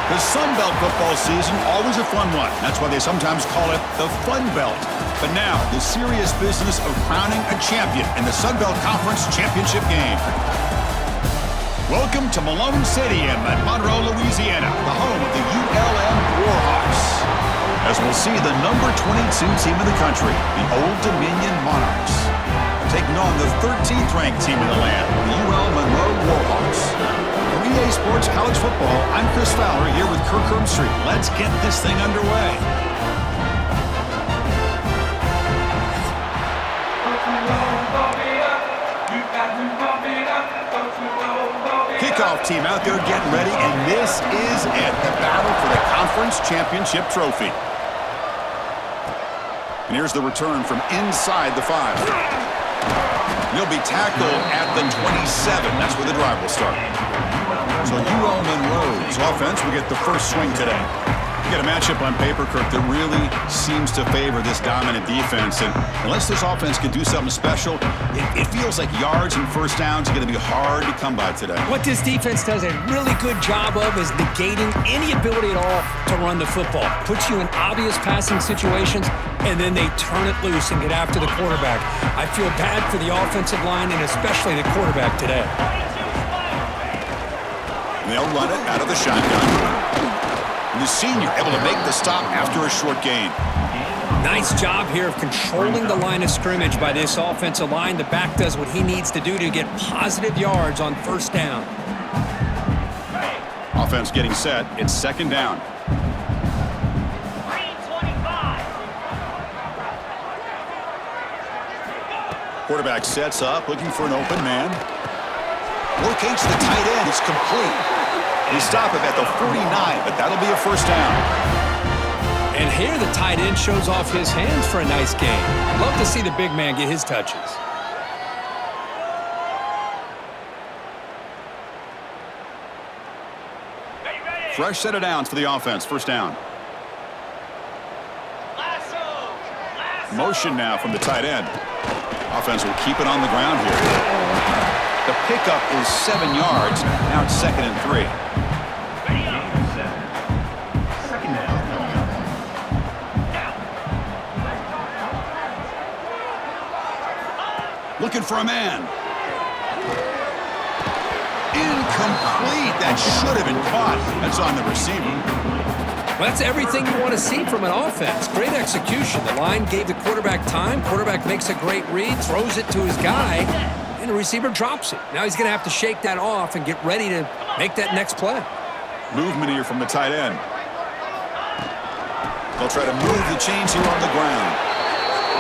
The Sunbelt football season, always a fun one. That's why they sometimes call it the Fun Belt. But now, the serious business of crowning a champion in the Sunbelt Conference Championship game. Welcome to Malone Stadium at Monroe, Louisiana, the home of the ULM Warhawks. As we'll see the number 22 team in the country, the Old Dominion Monarchs, taking on the 13th ranked team in the land, the UL Monroe Warhawks. For EA Sports College Football, I'm Chris Fowler here with Kirk Street. Let's get this thing underway. Kickoff team out there getting ready, and this is it, the battle for the Conference Championship Trophy. And here's the return from inside the 5. He'll be tackled at the 27. That's where the drive will start. So UL Monroe's offense will get the first swing today. You got a matchup on paper, Kirk, that really seems to favor this dominant defense. And unless this offense can do something special, it feels like yards and first downs are going to be hard to come by today. What this defense does a really good job of is negating any ability at all to run the football. Puts you in obvious passing situations, and then they turn it loose and get after the quarterback. I feel bad for the offensive line and especially the quarterback today. They'll run it out of the shotgun. And the senior able to make the stop after a short gain. Nice job here of controlling the line of scrimmage by this offensive line. The back does what he needs to do to get positive yards on first down. Offense getting set. It's second down. Quarterback sets up, looking for an open man. Locates the tight end. It's complete. They stop him at the 49, but that'll be a first down. And here the tight end shows off his hands for a nice gain. Love to see the big man get his touches. Fresh set of downs for the offense. First down. Motion now from the tight end. Offense will keep it on the ground here. The pickup is 7 yards. Now it's 2nd and 3. Second down. Looking for a man. Incomplete. That should have been caught. That's on the receiver. Well, that's everything you want to see from an offense. Great execution. The line gave the quarterback time. Quarterback makes a great read, throws it to his guy, and the receiver drops it. Now he's going to have to shake that off and get ready to make that next play. Movement here from the tight end. They'll try to move the chains here on the ground.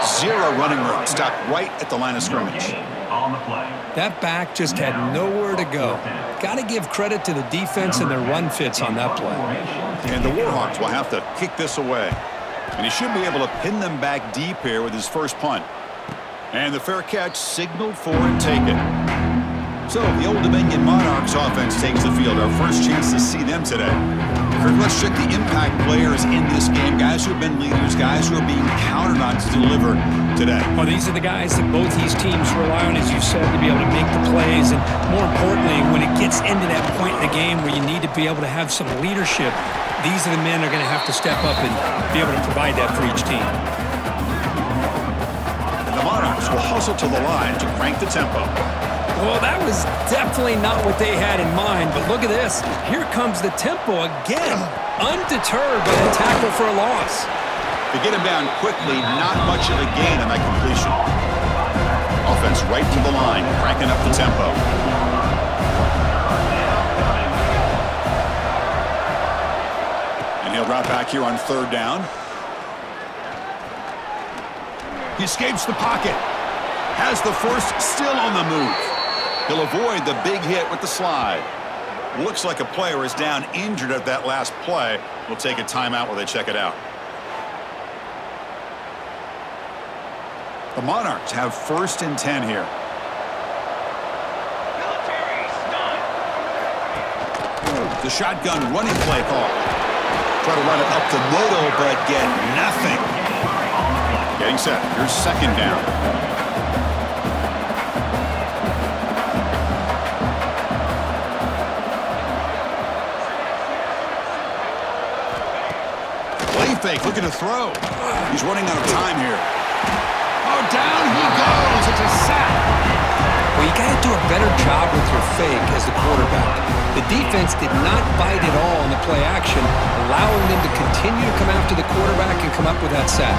Zero running room. Stopped right at the line of scrimmage. On the play. That back just had nowhere to go. Got to give credit to the defense and their run fits on that play. And the Warhawks will have to kick this away. And he should be able to pin them back deep here with his first punt. And the fair catch signaled for and taken. So the Old Dominion Monarchs offense takes the field. Our first chance to see them today. Kirk, let's check the impact players in this game. Guys who have been leaders, guys who are being counted on to deliver today. Well, these are the guys that both these teams rely on, as you said, to be able to make the plays. And more importantly, when it gets into that point in the game where you need to be able to have some leadership, these are the men that are going to have to step up and be able to provide that for each team. And the Monarchs will hustle to the line to crank the tempo. Well, that was definitely not what they had in mind, but look at this. Here comes the tempo again, undeterred by the tackle for a loss. To get him down quickly, not much of a gain on that completion. Offense right to the line, cranking up the tempo. And he'll drop back here on third down. He escapes the pocket. Has the first, still on the move. He'll avoid the big hit with the slide. Looks like a player is down injured at that last play. We'll take a timeout while they check it out. The Monarchs have 1st and 10 here. The shotgun running play call. Try to run it up the middle, but get nothing. Getting set. Here's 2nd down. fake, looking to throw. He's running out of time here. Oh, down he goes. It's a sack. Well, you got to do a better job with your fake as the quarterback. The defense did not bite at all in the play action, allowing them to continue to come after the quarterback and come up with that sack.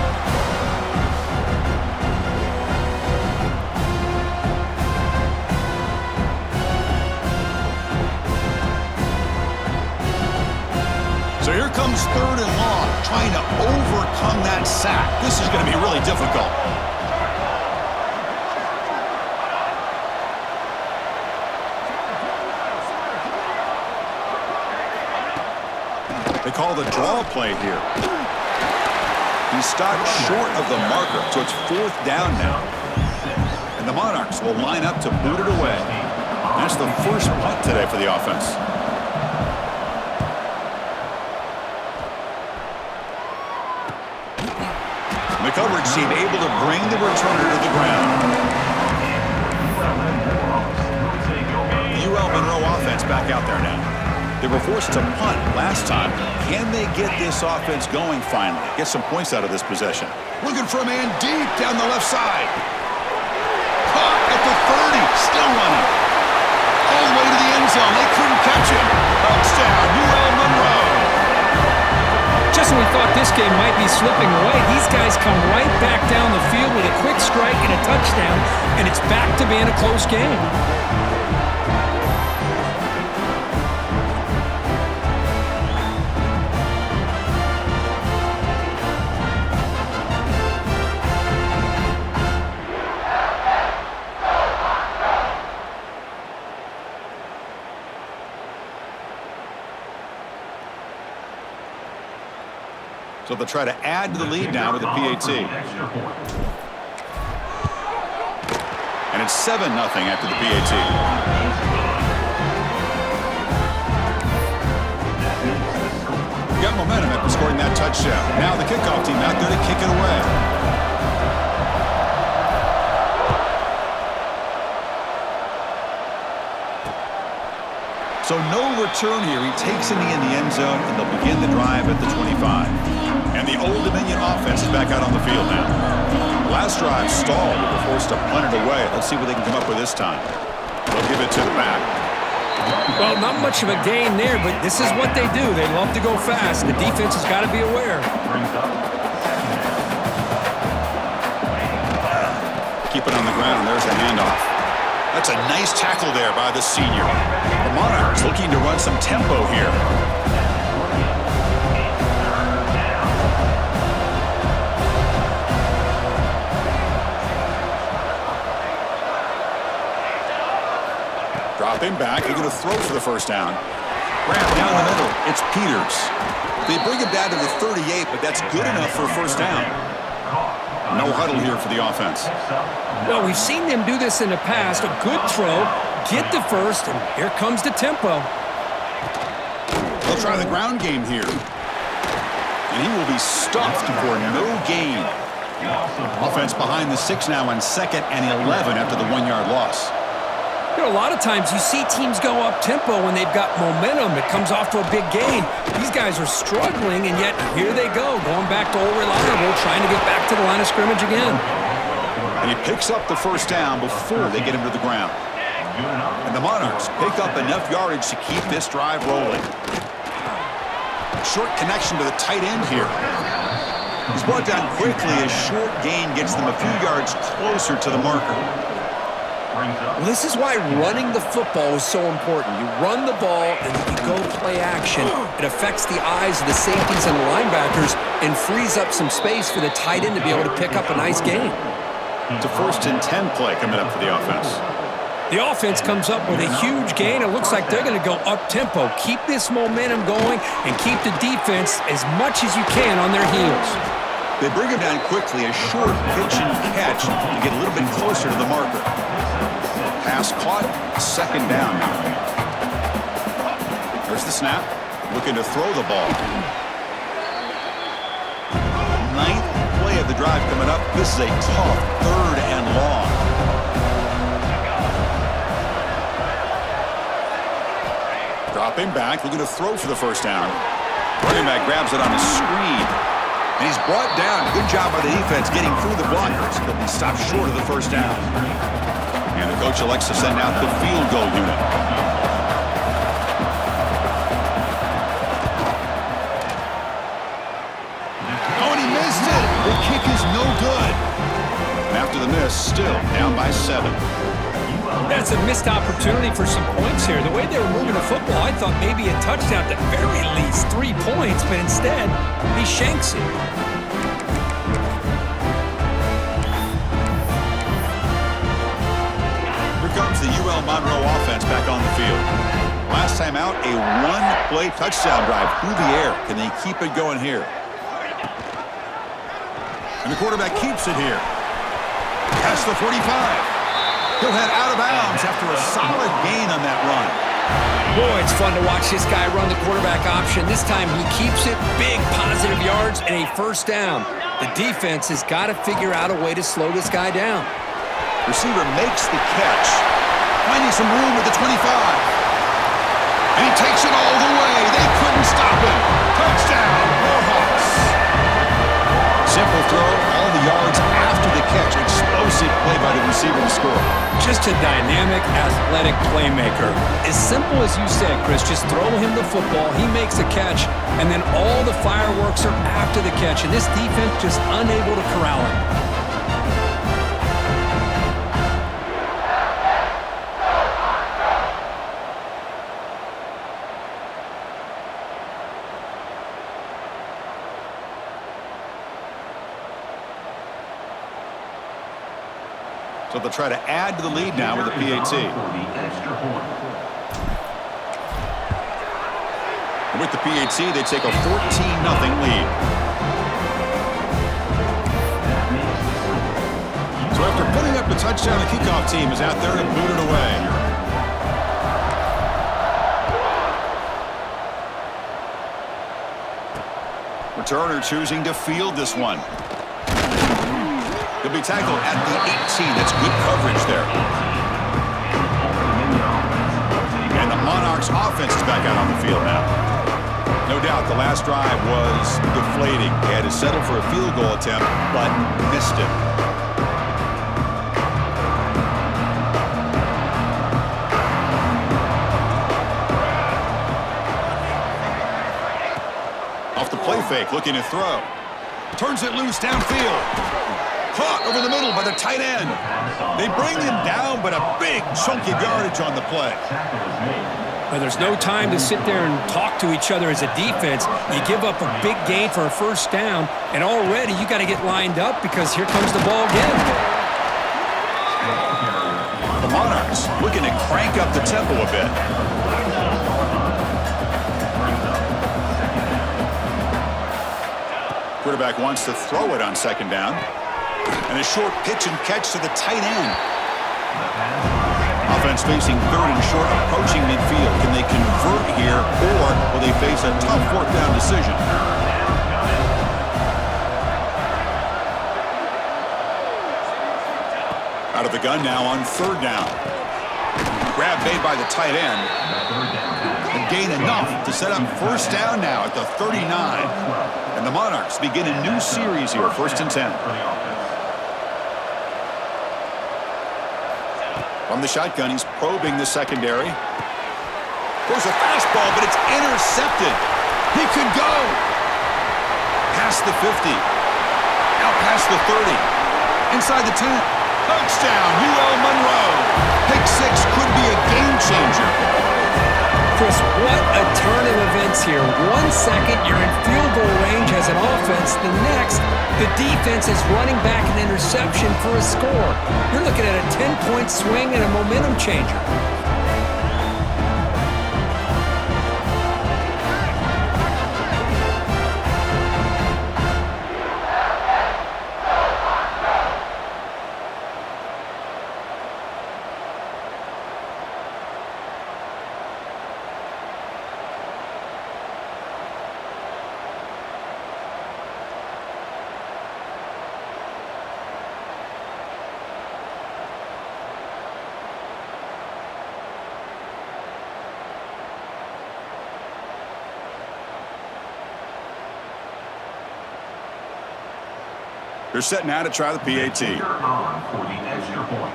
So here comes 3rd and long, trying to overcome that sack. This is going to be really difficult. They call the draw play here. He stopped short of the marker, so it's 4th down now. And the Monarchs will line up to boot it away. That's the first punt today for the offense. The coverage team able to bring the returner to the ground. The UL Monroe offense back out there now. They were forced to punt last time. Can they get this offense going finally? Get some points out of this possession. Looking for a man deep down the left side. Caught at the 30. Still running. All the way to the end zone. They couldn't catch him. Touchdown, UL Monroe. Just when we thought this game might be slipping away, these guys come right back down the field with a quick strike and a touchdown, and it's back to being a close game. So they'll try to add to the lead now with the PAT. And it's 7-0 after the PAT. Got momentum after scoring that touchdown. Now the kickoff team out there to kick it away. So no return here. He takes it in the end zone, and they'll begin the drive at the 25. And the Old Dominion offense is back out on the field now. Last drive stalled. They were forced to punt it away. Let's see what they can come up with this time. They'll give it to the back. Well, not much of a gain there, but this is what they do. They love to go fast. The defense has got to be aware. Keep it on the ground. There's a handoff. That's a nice tackle there by the senior. The Monarchs looking to run some tempo here. Drop him back. They're going to throw for the first down. Grab down the middle. It's Peters. They bring him down to the 38, but that's good enough for a first down. No huddle here for the offense. Well, we've seen them do this in the past. A good throw, get the first, and here comes the tempo. They'll try the ground game here. And he will be stuffed for no gain. Offense behind the 6 now on 2nd and 11 after the 1-yard loss. You know, a lot of times you see teams go up-tempo when they've got momentum. It comes off to a big gain. These guys are struggling, and yet here they go, going back to old reliable, trying to get back to the line of scrimmage again. And he picks up the first down before they get him to the ground. And the Monarchs pick up enough yardage to keep this drive rolling. Short connection to the tight end here. He's brought down quickly as short gain gets them a few yards closer to the marker. Well, this is why running the football is so important. You run the ball and you go play action. It affects the eyes of the safeties and the linebackers and frees up some space for the tight end to be able to pick up a nice gain. It's a 1st and 10 play coming up for the offense. The offense comes up with a huge gain. It looks like they're going to go up-tempo. Keep this momentum going and keep the defense as much as you can on their heels. They bring him down quickly, a short pitch and catch to get a little bit closer to the marker. Pass caught, 2nd down now. There's the snap, looking to throw the ball. 9th play of the drive coming up. This is a tough 3rd and long. Drop him back, looking to throw for the first down. Running back grabs it on a screen. And he's brought down. Good job by the defense getting through the blockers. But he stopped short of the first down. And the coach elects to send out the field goal unit. Oh, and he missed it. The kick is no good. And after the miss, still down by 7. That's a missed opportunity for some points here. The way they were moving the football, I thought maybe a touchdown, at the very least 3 points, but instead, he shanks it. Here comes the UL Monroe offense back on the field. Last time out, a one-play touchdown drive through the air. Can they keep it going here? And the quarterback keeps it here. Past the 45. He'll head out of bounds after a solid gain on that run. Boy, it's fun to watch this guy run the quarterback option. This time he keeps it, big positive yards, and a first down. The defense has got to figure out a way to slow this guy down. Receiver makes the catch, finding some room at the 25. And he takes it all the way. They couldn't stop him. Touchdown, Warhawks. Simple throw, all the yards after the catch. Explosive play by the receiver to score. Just a dynamic, athletic playmaker. As simple as you said, Chris, just throw him the football, he makes a catch, and then all the fireworks are after the catch, and this defense just unable to corral him. So they'll try to add to the lead now with the PAT. And with the PAT, they take a 14-0 lead. So after putting up the touchdown, the kickoff team is out there to boot it away. Returner choosing to field this one. He'll be tackled at the 18. That's good coverage there. And the Monarchs offense is back out on the field now. No doubt the last drive was deflating. They had to settle for a field goal attempt, but missed it. Off the play fake, looking to throw. Turns it loose downfield. Caught over the middle by the tight end. They bring him down, but a big chunk of yardage on the play. Well, there's no time to sit there and talk to each other as a defense. You give up a big gain for a first down, and already you got to get lined up because here comes the ball again. The Monarchs looking to crank up the tempo a bit. Quarterback wants to throw it on second down. And a short pitch and catch to the tight end. Offense facing third and short, approaching midfield. Can they convert here, or will they face a tough fourth down decision? Out of the gun now on third down. Grab made by the tight end. And gain enough to set up first down now at the 39. And the Monarchs begin a new series here, 1st and 10. From the shotgun, he's probing the secondary. Throws a fastball, but it's intercepted. He could go. Past the 50. Out past the 30. Inside the 10. Touchdown, UL Monroe. Pick 6 could be a game changer. Chris, what a turn of events here. 1 second, you're in field goal range as an offense. The next, the defense is running back an interception for a score. You're looking at a 10-point swing and a momentum changer. They're setting out to try the PAT. On for the extra point.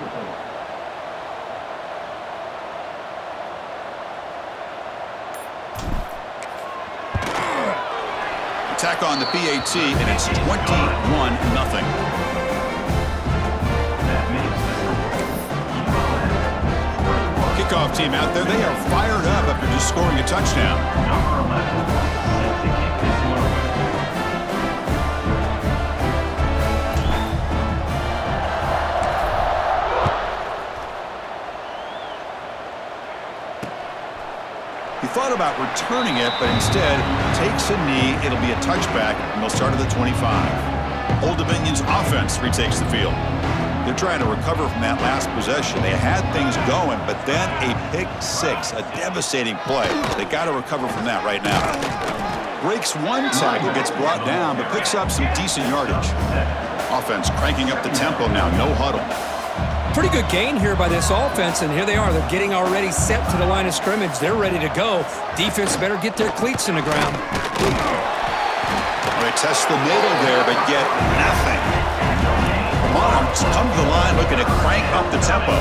Attack on the PAT, and it's 21-0. Kickoff team out there, they are fired up after just scoring a touchdown. Number 11, set to kick this one away. He thought about returning it, but instead takes a knee. It'll be a touchback, and they'll start at the 25. Old Dominion's offense retakes the field. They're trying to recover from that last possession. They had things going, but then a pick six, a devastating play. They got to recover from that right now. Breaks one tackle, gets brought down, but picks up some decent yardage. Offense cranking up the tempo now, no huddle. Pretty good gain here by this offense, and here they are. They're getting already set to the line of scrimmage. They're ready to go. Defense better get their cleats in the ground. They test the middle there, but get nothing. Monroe come to the line looking to crank up the tempo.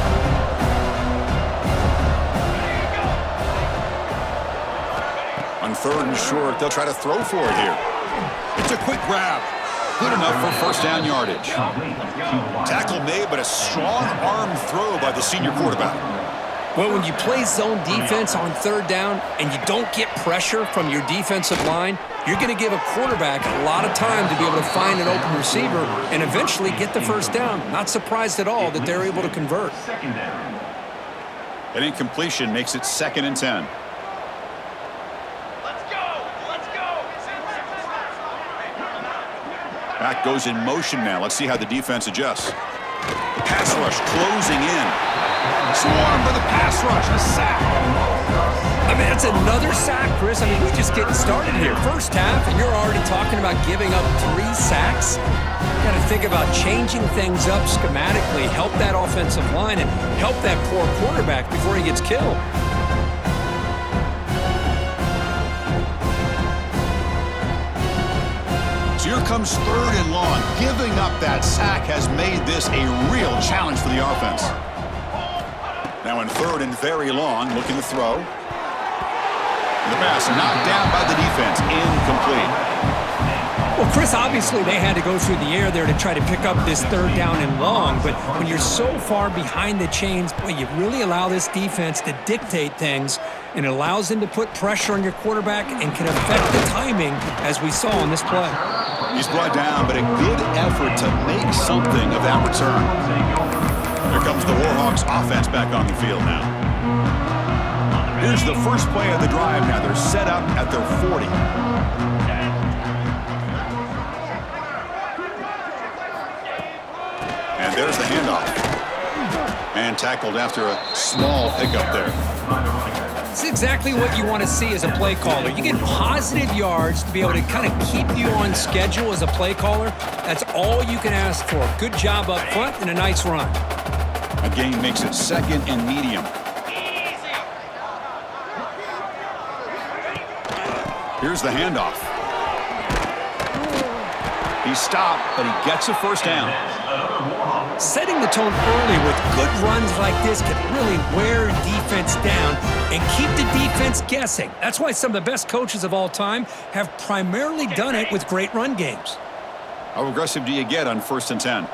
On third and short, they'll try to throw for it here. It's a quick grab. Good enough for first down yardage. Tackle made, but a strong arm throw by the senior quarterback. Well, when you play zone defense on third down and you don't get pressure from your defensive line, you're going to give a quarterback a lot of time to be able to find an open receiver and eventually get the first down. Not surprised at all that they're able to convert. Second down. An incompletion makes it 2nd and 10. Back goes in motion now. Let's see how the defense adjusts. Pass rush closing in. Swarmed by the pass rush. A sack. I mean, that's another sack, Chris. I mean, we're just getting started here. First half, and you're already talking about giving up 3 sacks. You got to think about changing things up schematically, help that offensive line, and help that poor quarterback before he gets killed. So here comes 3rd and long. Giving up that sack has made this a real challenge for the offense. Now in 3rd and very long, looking to throw. The pass knocked down by the defense. Incomplete. Well, Chris, obviously they had to go through the air there to try to pick up this 3rd down and long, but when you're so far behind the chains, boy, you really allow this defense to dictate things, and it allows them to put pressure on your quarterback and can affect the timing, as we saw on this play. He's brought down, but a good effort to make something of that return. Here comes the Warhawks offense back on the field now. Here's the first play of the drive now. They're set up at their 40. And there's the handoff. And tackled after a small pickup there. It's exactly what you want to see as a play caller. You get positive yards to be able to kind of keep you on schedule as a play caller. That's all you can ask for. Good job up front and a nice run. A gain makes it 2nd and medium. Here's the handoff. He stopped, but he gets a first down. Setting the tone early with good runs like this can really wear defense down and keep the defense guessing. That's why some of the best coaches of all time have primarily done it with great run games. How aggressive do you get on 1st and 10?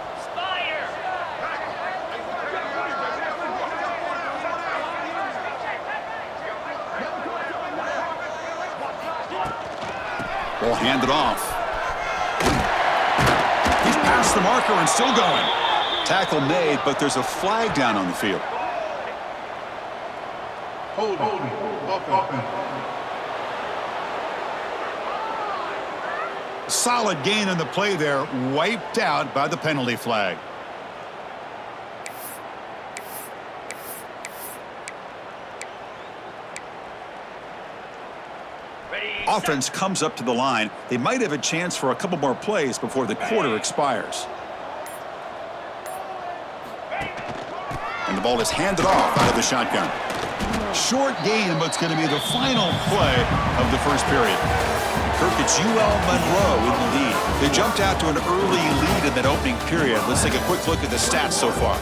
Ball handed off. He's past the marker and still going. Tackle made, but there's a flag down on the field. Solid gain on the play there, wiped out by the penalty flag. Offense comes up to the line. They might have a chance for a couple more plays before the quarter expires. And the ball is handed off out of the shotgun. Short gain, but it's going to be the final play of the first period. Kirk, it's UL Monroe in the lead. They jumped out to an early lead in that opening period. Let's take a quick look at the stats so far.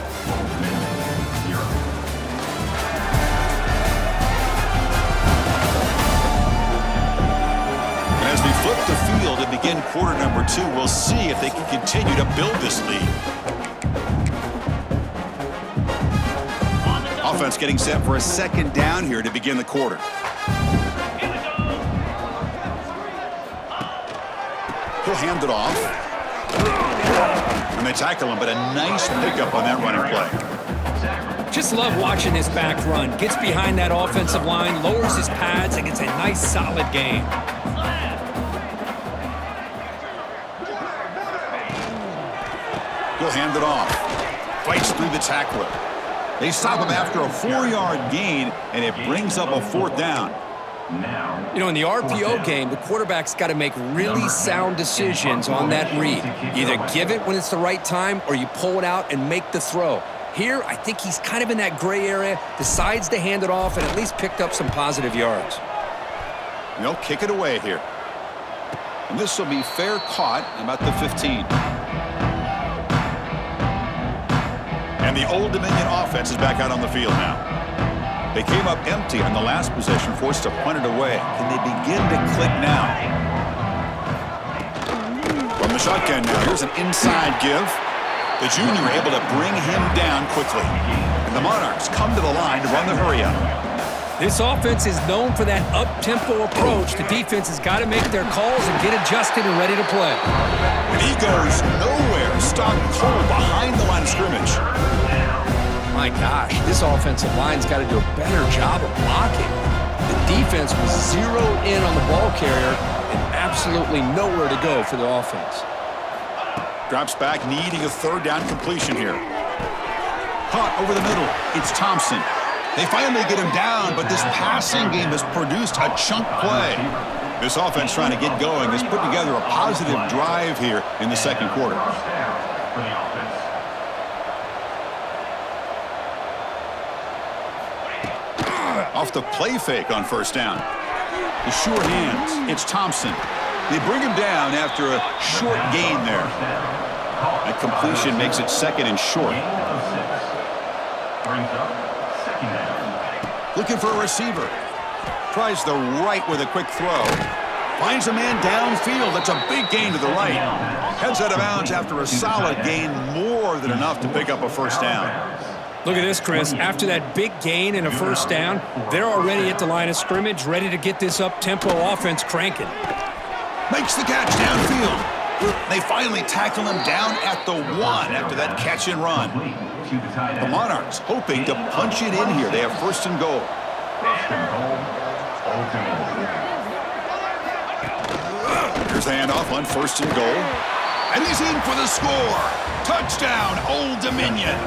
And as we flip the field and begin quarter number 2, we'll see if they can continue to build this lead. Offense getting set for a second down here to begin the quarter. He'll hand it off. And they tackle him, but a nice pickup on that running play. Just love watching this back run. Gets behind that offensive line, lowers his pads, and gets a nice solid gain. He'll hand it off. Fights through the tackler. They stop him after a 4-yard gain, and it brings up a 4th down. You know, in the RPO game, the quarterback's got to make really sound decisions on that read. Either give it when it's the right time or you pull it out and make the throw. Here, I think he's kind of in that gray area, decides to hand it off and at least picked up some positive yards. They'll kick it away here. And this will be fair caught about the 15. And the Old Dominion offense is back out on the field now. They came up empty on the last possession, forced to punt it away. Can they begin to click now? From the shotgun now, here's an inside give. The junior able to bring him down quickly. And the Monarchs come to the line to run the hurry-up. This offense is known for that up-tempo approach. The defense has got to make their calls and get adjusted and ready to play. And he goes nowhere, stopped cold behind the line of scrimmage. My gosh, this offensive line's got to do a better job of blocking. The defense was zeroed in on the ball carrier and absolutely nowhere to go for the offense. Drops back, needing a 3rd down completion here. Caught over the middle. It's Thompson. They finally get him down, but this passing game has produced a chunk play. This offense trying to get going has put together a positive drive here in the second quarter. Off the play fake on 1st down. The short hands. It's Thompson. They bring him down after a short gain there. That completion makes it 2nd and short. Looking for a receiver. Tries the right with a quick throw. Finds a man downfield. That's a big gain to the right. Heads out of bounds after a solid gain, more than enough to pick up a 1st down. Look at this, Chris. After that big gain and a 1st down, they're already at the line of scrimmage, ready to get this up-tempo offense cranking. Makes the catch downfield. They finally tackle him down at the 1 after that catch and run. The Monarchs hoping to punch it in here. They have 1st and goal. Here's the handoff on 1st and goal. And he's in for the score. Touchdown, Old Dominion.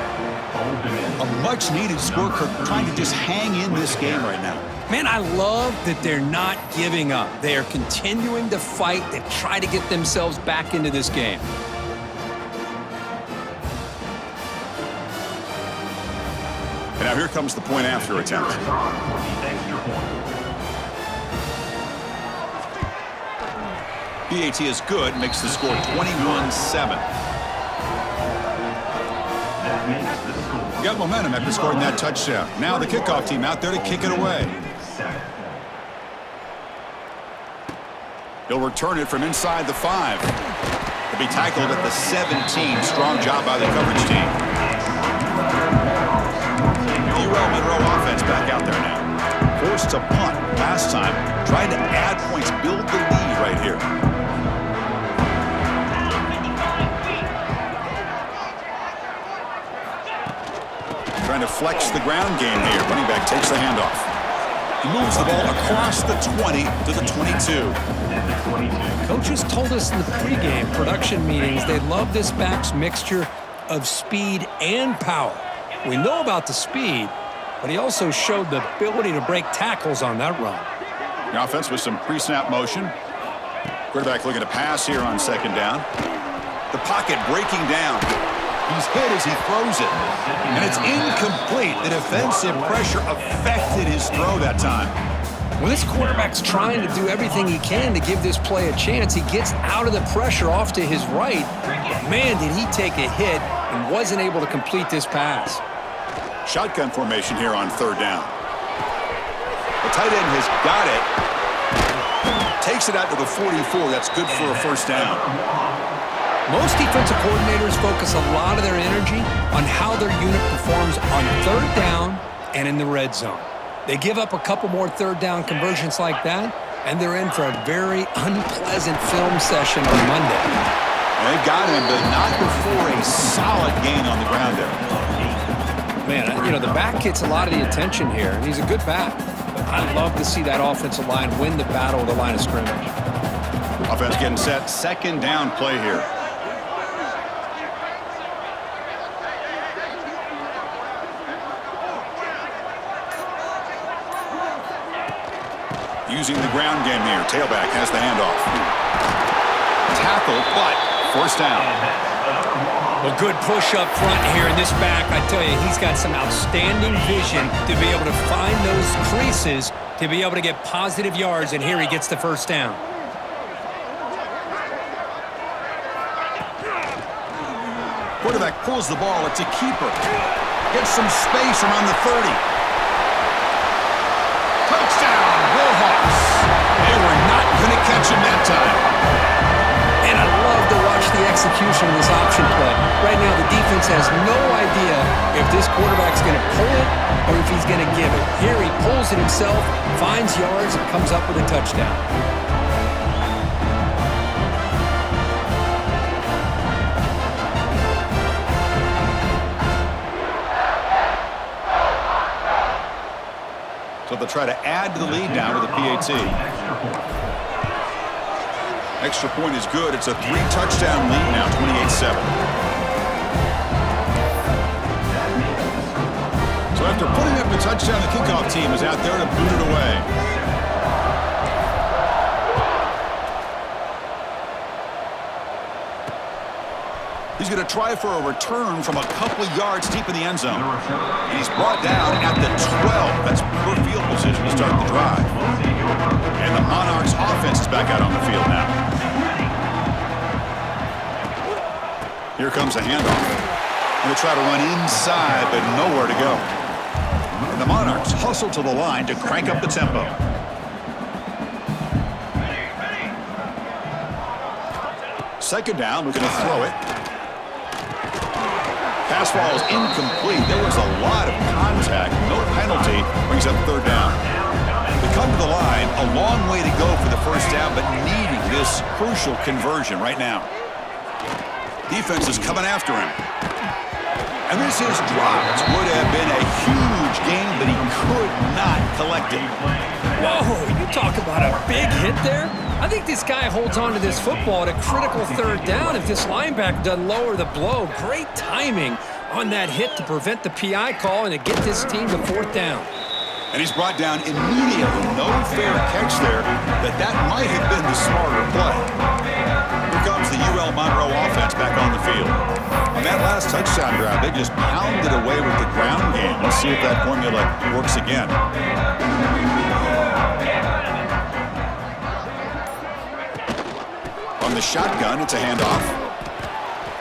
A much-needed score, Kirk, trying to just hang in this game right now. Man, I love that they're not giving up. They are continuing to fight and try to get themselves back into this game. And now here comes the point after attempt. PAT is good, makes the score 21-7. Got momentum after scoring that touchdown. Now the kickoff team out there to kick it away. He'll return it from inside the 5. He'll be tackled at the 17. Strong job by the coverage team. The UL Monroe offense back out there now. Forced to punt last time. Trying to add points, build the lead right here. Trying to flex the ground game here. Running back takes the handoff. He moves the ball across the 20 to the 22. Coaches told us in the pregame production meetings they love this back's mixture of speed and power. We know about the speed, but he also showed the ability to break tackles on that run. The offense with some pre-snap motion. Quarterback looking to pass here on 2nd down. The pocket breaking down. He's hit as he throws it. And it's incomplete. The defensive pressure affected his throw that time. When this quarterback's trying to do everything he can to give this play a chance, he gets out of the pressure off to his right. Man, did he take a hit and wasn't able to complete this pass. Shotgun formation here on third down. The tight end has got it. Takes it out to the 44. That's good for a first down. Most defensive coordinators focus a lot of their energy on how their unit performs on third down and in the red zone. They give up a couple more third down conversions like that, and they're in for a very unpleasant film session on Monday. They've got him, but not before a solid gain on the ground there. Man, you know, the back gets a lot of the attention here, and he's a good back. But I'd love to see that offensive line win the battle of the line of scrimmage. Offense getting set. Second down play here. Using the ground game here. Tailback has the handoff. Tackle, but first down. A good push up front here in this back. I tell you, he's got some outstanding vision to be able to find those creases, to be able to get positive yards, and here he gets the first down. Quarterback pulls the ball. It's a keeper. Gets some space around the 30. Touchdown, Bullhawks. They were not going to catch him that time. And I love to watch the execution of this option play. Right now, the defense has no idea if this quarterback's going to pull it or if he's going to give it. Here he pulls it himself, finds yards, and comes up with a touchdown. So they'll try to add to the lead now to the PAT. Extra point is good. It's a 3-touchdown lead now, 28-7. So after putting up the touchdown, the kickoff team is out there to boot it away. He's going to try for a return from a couple of yards deep in the end zone. And he's brought down at the 12. That's per field position to start the drive. And the Monarchs offense is back out on the field now. Here comes a handoff. Going to try to run inside, but nowhere to go. And the Monarchs hustle to the line to crank up the tempo. Second down, we're going to throw it. Pass ball is incomplete. There was a lot of contact. No penalty. Brings up third down. They come to the line. A long way to go for the first down, but needing this crucial conversion right now. Defense is coming after him. And this is dropped. Would have been a huge gain, but he could not collect it. Whoa, you talk about a big hit there. I think this guy holds on to this football at a critical third down if this linebacker doesn't lower the blow. Great timing on that hit to prevent the PI call and to get this team to fourth down. And he's brought down immediately. No fair catch there. That might have been the smarter play. Here comes the UL Monroe offense back on the field. On that last touchdown drive, they just pounded away with the ground game. Let's see if that formula works again. On the shotgun, it's a handoff.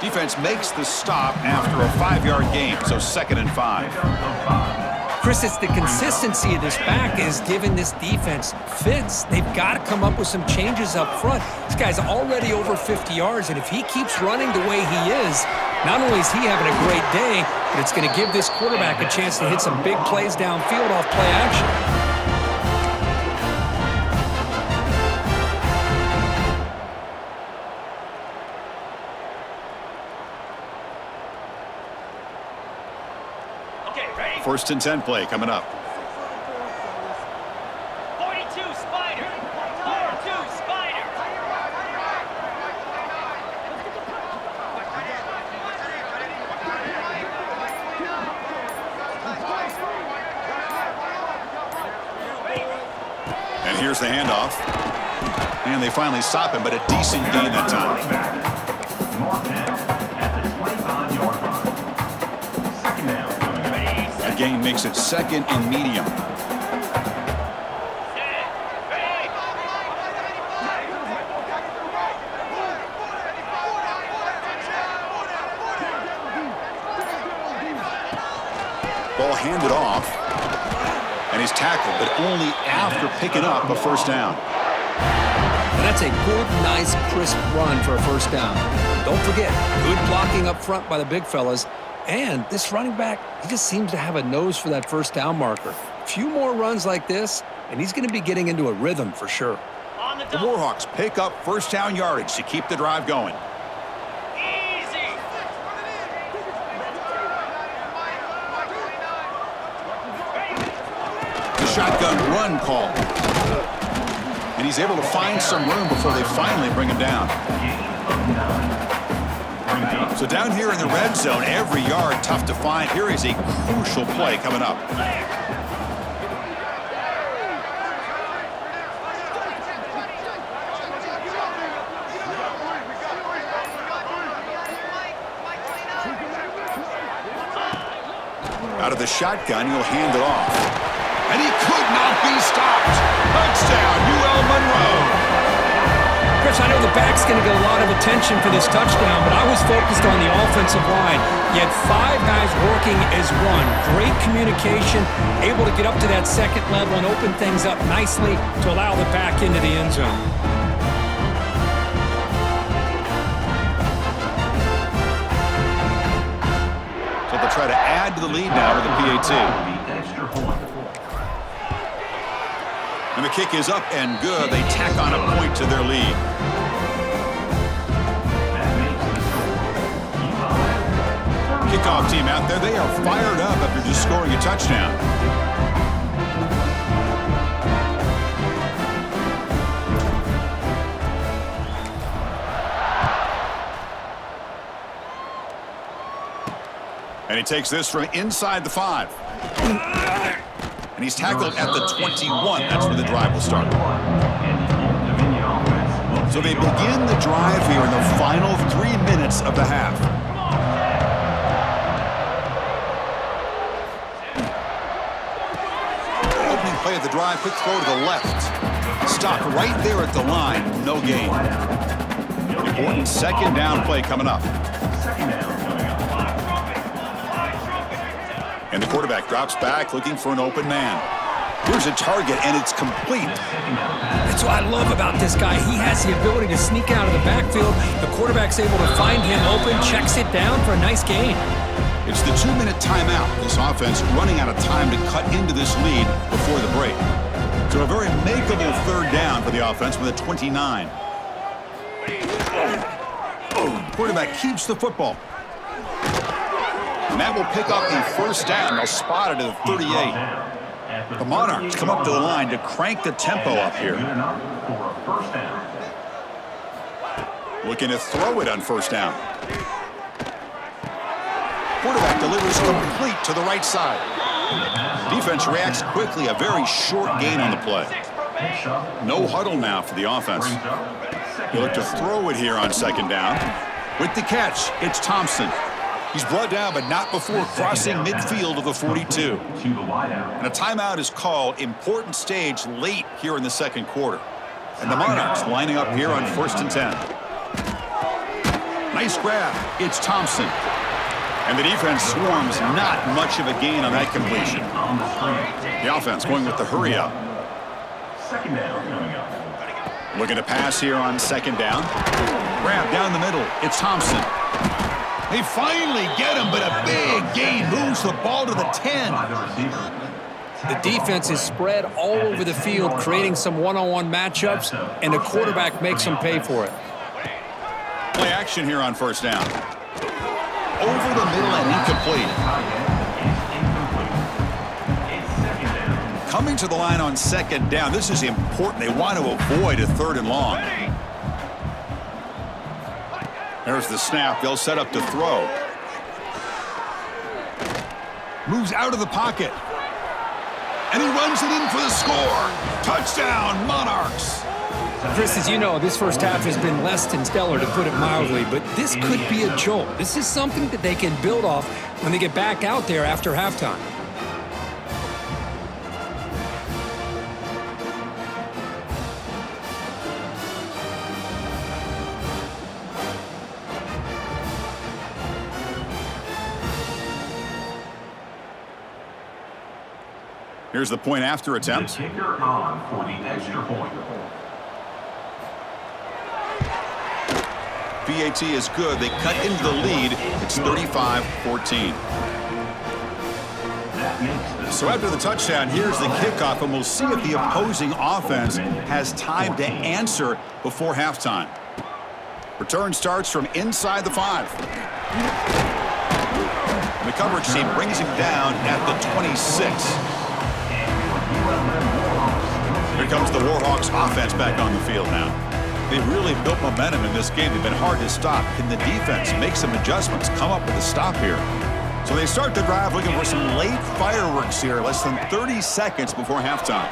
Defense makes the stop after a 5-yard gain, so 2nd and 5. Chris, it's the consistency of this back is giving this defense fits. They've got to come up with some changes up front. This guy's already over 50 yards, and if he keeps running the way he is, not only is he having a great day, but it's going to give this quarterback a chance to hit some big plays downfield off play action. First and 10 play coming up. 42 Spider. 42 Spider. And here's the handoff. And they finally stop him, but a decent gain that time. Gain makes it 2nd and medium. Ball handed off. And he's tackled, but only after picking up a first down. And that's a good, nice, crisp run for a first down. Don't forget, good blocking up front by the big fellas. And this running back, he just seems to have a nose for that first down marker. A few more runs like this, and he's going to be getting into a rhythm for sure. On the The double. Warhawks pick up first down yardage to keep the drive going. Easy. The shotgun run call. And he's able to find some room before they finally bring him down. So down here in the red zone, every yard tough to find. Here is a crucial play coming up. Out of the shotgun, he'll hand it off. And he could not be stopped. Touchdown, UL Monroe. Chris, I know the back's going to get a lot of attention for this touchdown, but I was focused on the offensive line. You had 5 guys working as one. Great communication, able to get up to that second level and open things up nicely to allow the back into the end zone. So they'll try to add to the lead now with the PAT. Extra point. And the kick is up and good. They tack on a point to their lead. That makes the score. Kickoff team out there, they are fired up after just scoring a touchdown. And he takes this from inside the 5. And he's tackled at the 21. That's where the drive will start. So they begin the drive here in the final 3 minutes of the half. Opening play of the drive, quick throw to the left. Stopped right there at the line, no gain. Important second down play coming up. And the quarterback drops back looking for an open man. Here's a target, and it's complete. That's what I love about this guy. He has the ability to sneak out of the backfield. The quarterback's able to find him open, checks it down for a nice gain. It's the 2-minute timeout. This offense running out of time to cut into this lead before the break. So a very makeable third down for the offense with a 29. Quarterback keeps the football. And that will pick up a first down. They'll spot it at the 38. The Monarchs come up to the line to crank the tempo up here. Looking to throw it on first down. Quarterback delivers complete to the right side. Defense reacts quickly. A very short gain on the play. No huddle now for the offense. They look to throw it here on second down. With the catch, it's Thompson. He's brought down, but not before crossing midfield of the 42. And a timeout is called. Important stage late here in the second quarter. And the Monarchs lining up here on 1st and 10. Nice grab. It's Thompson. And the defense swarms. Not much of a gain on that completion. The offense going with the hurry up. Second down coming up. Looking to pass here on second down. Grab down the middle. It's Thompson. They finally get him, but a big gain moves the ball to the 10. The defense is spread all over the field, creating some one-on-one matchups, and the quarterback makes them pay for it. Play action here on first down. Over the middle and incomplete. Coming to the line on second down. This is important. They want to avoid a 3rd and long. There's the snap. They'll set up to throw. Moves out of the pocket. And he runs it in for the score. Touchdown, Monarchs. Chris, as you know, this first half has been less than stellar, to put it mildly, but this could be a jolt. This is something that they can build off when they get back out there after halftime. Here's the point after The attempt. kicker on for the extra point. PAT is good. They cut into the lead. It's 35-14. That makes the So after the touchdown, here's the kickoff, and we'll see if the opposing offense has time to answer before halftime. Return starts from inside the 5. The coverage team brings him down at the 26. Here comes the Warhawks offense back on the field now. They've really built momentum in this game. They've been hard to stop. Can the defense make some adjustments, come up with a stop here? So they start the drive looking for some late fireworks here, less than 30 seconds before halftime.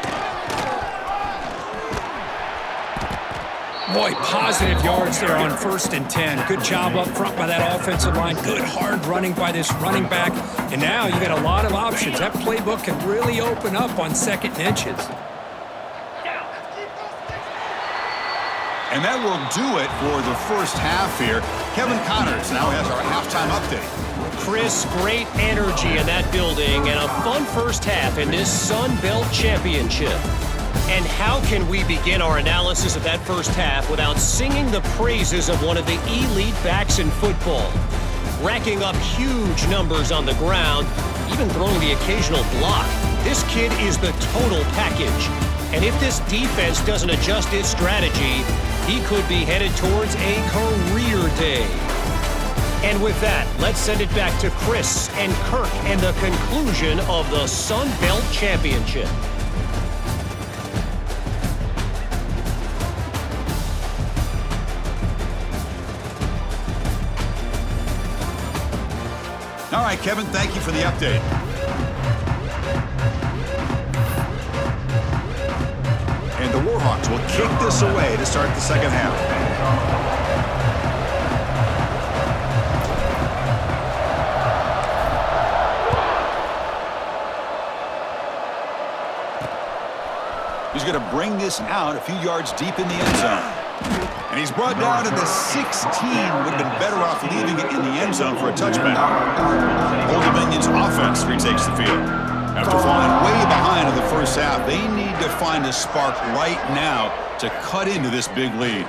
Boy, positive yards there on 1st and 10. Good job up front by that offensive line. Good hard running by this running back. And now you got a lot of options. That playbook can really open up on 2nd and inches. And that will do it for the first half here. Kevin Connors now has our halftime update. Chris, great energy in that building and a fun first half in this Sunbelt Championship. And how can we begin our analysis of that first half without singing the praises of one of the elite backs in football? Racking up huge numbers on the ground, even throwing the occasional block. This kid is the total package. And if this defense doesn't adjust its strategy, he could be headed towards a career day. And with that, let's send it back to Chris and Kirk and the conclusion of the Sunbelt Championship. All right, Kevin, thank you for the update. And the Warhawks will kick this away to start the second half. He's going to bring this out a few yards deep in the end zone. And he's brought down to the 16. Would have been better off leaving it in the end zone for a touchback. Old Dominion's offense retakes the field. After falling way behind in the first half, they need to find a spark right now to cut into this big lead.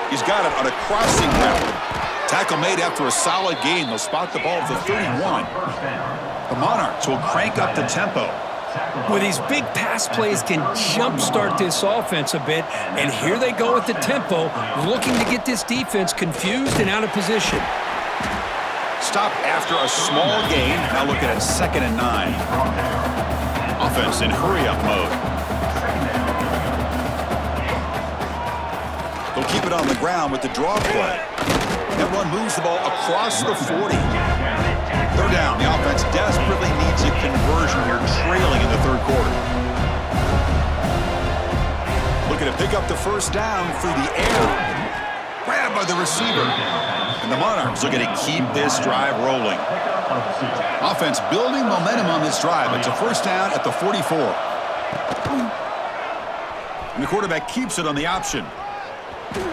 He's got it on a crossing route. Tackle made after a solid gain. They'll spot the ball at the 31. The Monarchs will crank up the tempo. Well, these big pass plays can jumpstart this offense a bit, and here they go with the tempo, looking to get this defense confused and out of position. Stop after a small gain. Now looking at 2nd and 9. Offense in hurry-up mode. They'll keep it on the ground with the draw play. That run moves the ball across the 40. 3rd down. The offense desperately needs a conversion here, trailing in the 3rd quarter. Looking to pick up the 1st down through the air. Grabbed by the receiver. And the Monarchs looking to keep this drive rolling. Offense building momentum on this drive. It's a 1st down at the 44. And the quarterback keeps it on the option.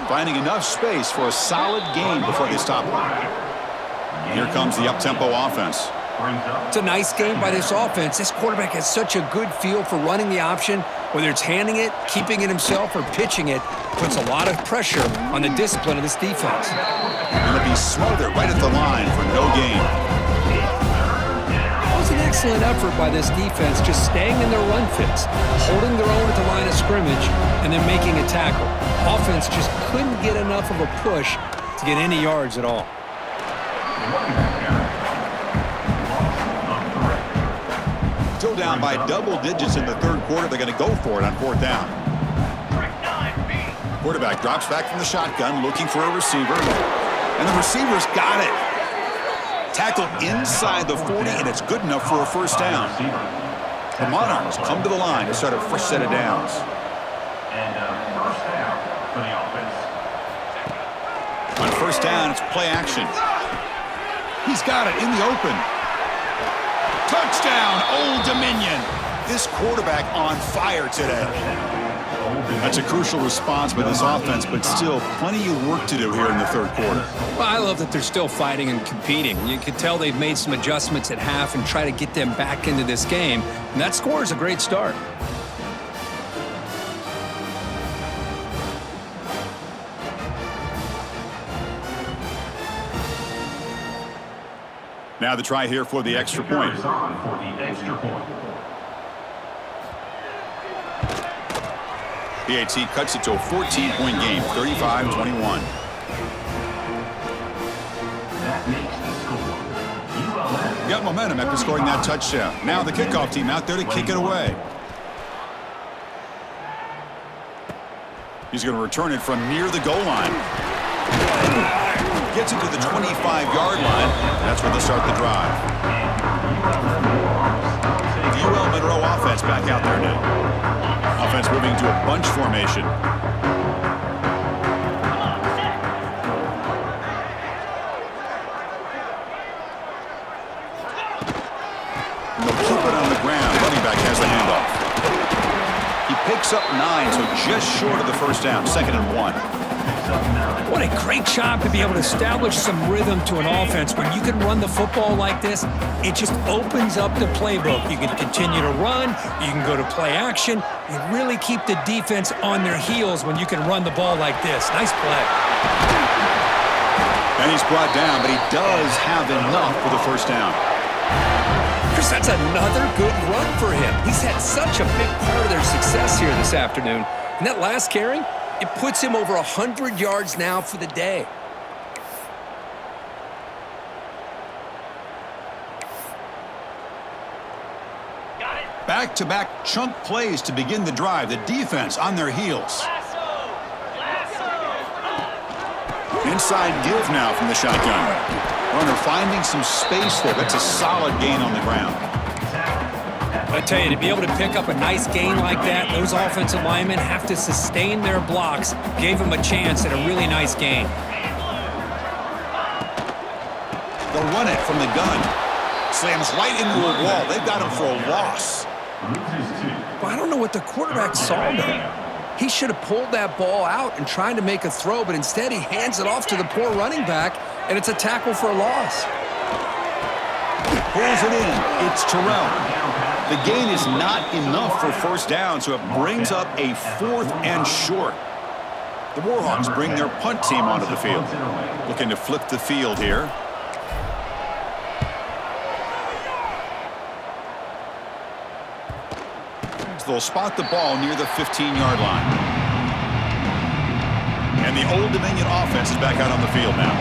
Finding enough space for a solid gain before they stop it. Here comes the up-tempo offense. It's a nice game by this offense. This quarterback has such a good feel for running the option. Whether it's handing it, keeping it himself, or pitching it, puts a lot of pressure on the discipline of this defense. And they'll be smothered right at the line for no gain. It was an excellent effort by this defense, just staying in their run fits, holding their own at the line of scrimmage, and then making a tackle. Offense just couldn't get enough of a push to get any yards at all. Still down by double digits in the 3rd quarter. They're going to go for it on 4th down. Quarterback drops back from the shotgun, looking for a receiver. And the receiver's got it. Tackled inside the 40, and it's good enough for a 1st down. The Monarchs come to the line to start a fresh set of downs. And 1st down for the offense. On 1st down, it's play action. He's got it in the open. Touchdown, Old Dominion. This quarterback on fire today. That's a crucial response by this offense, but still plenty of work to do here in the third quarter. Well, I love that they're still fighting and competing. You can tell they've made some adjustments at half and try to get them back into this game. And that score is a great start. Now the try here for the extra point. For the extra point. PAT cuts it to a 14-point game, 35-21. That makes the score. ULM. Got momentum after scoring that touchdown. Now the kickoff team out there to kick it away. He's going to return it from near the goal line. Gets it to the 25-yard line. That's where they start the drive. The UL Monroe offense back out there now. Offense moving to a bunch formation. And they'll keep it on the ground. Running back has the handoff. He picks up 9, so just short of the first down. 2nd and 1. What a great job to be able to establish some rhythm to an offense. When you can run the football like this, it just opens up the playbook. You can continue to run. You can go to play action. You really keep the defense on their heels when you can run the ball like this. Nice play. And he's brought down, but he does have enough for the first down. Chris, that's another good run for him. He's had such a big part of their success here this afternoon. And that last carry, it puts him over 100 yards now for the day. Back-to-back chunk plays to begin the drive. The defense on their heels. Inside give now from the shotgun. Runner finding some space there. That's a solid gain on the ground. I tell you, to be able to pick up a nice gain like that, those offensive linemen have to sustain their blocks. Gave them a chance at a really nice gain. They'll run it from the gun. Slams right into a wall. They've got him for a loss. Well, I don't know what the quarterback saw there. He should have pulled that ball out and tried to make a throw, but instead he hands it off to the poor running back, and it's a tackle for a loss. Pulls it in. It's Terrell. The gain is not enough for first down, so it brings up a 4th and short. The Warhawks bring their punt team onto the field. Looking to flip the field here. So they'll spot the ball near the 15-yard line. And the Old Dominion offense is back out on the field now.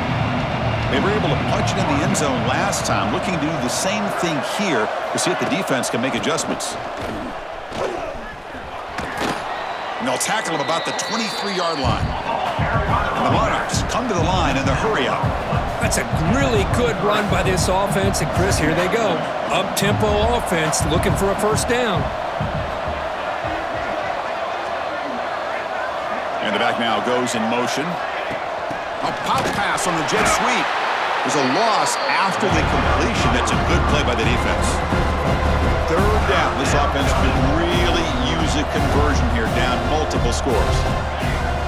They were able to punch it in the end zone last time, looking to do the same thing here to see if the defense can make adjustments. And they'll tackle him about the 23-yard line. And the Monarchs come to the line in the hurry up. That's a really good run by this offense, and Chris, here they go. Up-tempo offense looking for a first down. And the back now goes in motion. A pop pass on the jet sweep. There's a loss after the completion. That's a good play by the defense. 3rd down. This offense could really use a conversion here, down multiple scores.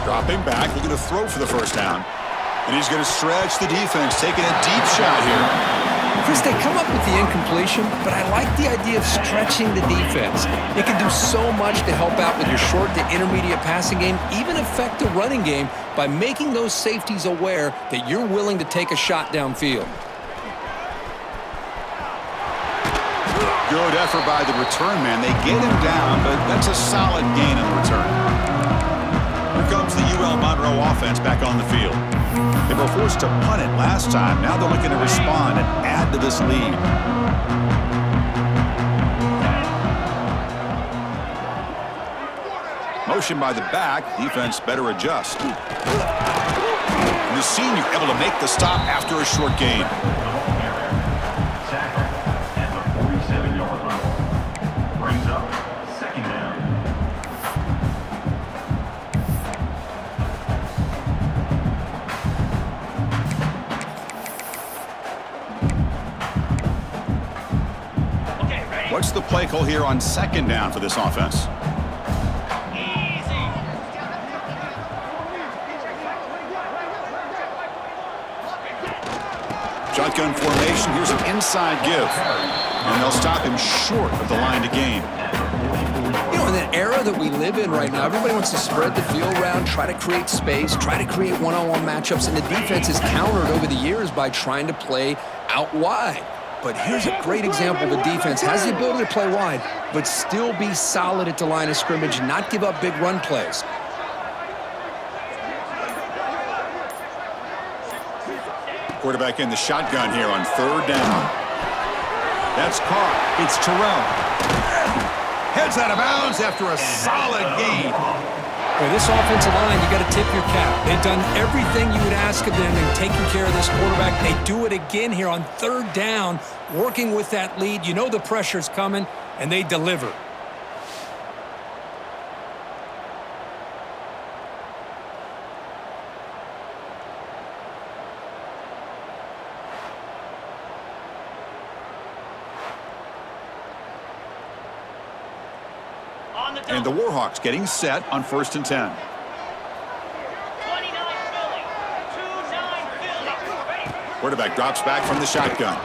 Dropping back, looking to throw for the first down. And he's going to stretch the defense, taking a deep shot here. Chris, they come up with the incompletion, but I like the idea of stretching the defense. It can do so much to help out with your short to intermediate passing game, even affect the running game by making those safeties aware that you're willing to take a shot downfield. Good effort by the return man. They get him down, but that's a solid gain on the return. Here comes the UL Monroe offense back on the field. They were forced to punt it last time. Now they're looking to respond and add to this lead. Motion by the back. Defense better adjust. And the senior able to make the stop after a short gain. Tackle at the 47-yard line. Brings up 2nd down. What's the play call here on 2nd down for this offense? Easy. Shotgun formation. Here's an inside give. And they'll stop him short of the line to gain. You know, in that era that we live in right now, everybody wants to spread the field around, try to create space, try to create one-on-one matchups, and the defense is countered over the years by trying to play out wide. But here's a great example. The defense has the ability to play wide, but still be solid at the line of scrimmage, not give up big run plays. Quarterback in the shotgun here on third down. That's caught. It's Terrell. Heads out of bounds after a solid gain. Boy, this offensive line, you got to tip your cap. They've done everything you would ask of them in taking care of this quarterback. They do it again here on third down, working with that lead. You know the pressure's coming, and they deliver. And the Warhawks getting set on 1st and 10. 29 Philly. 2-9 Philly. Quarterback drops back from the shotgun.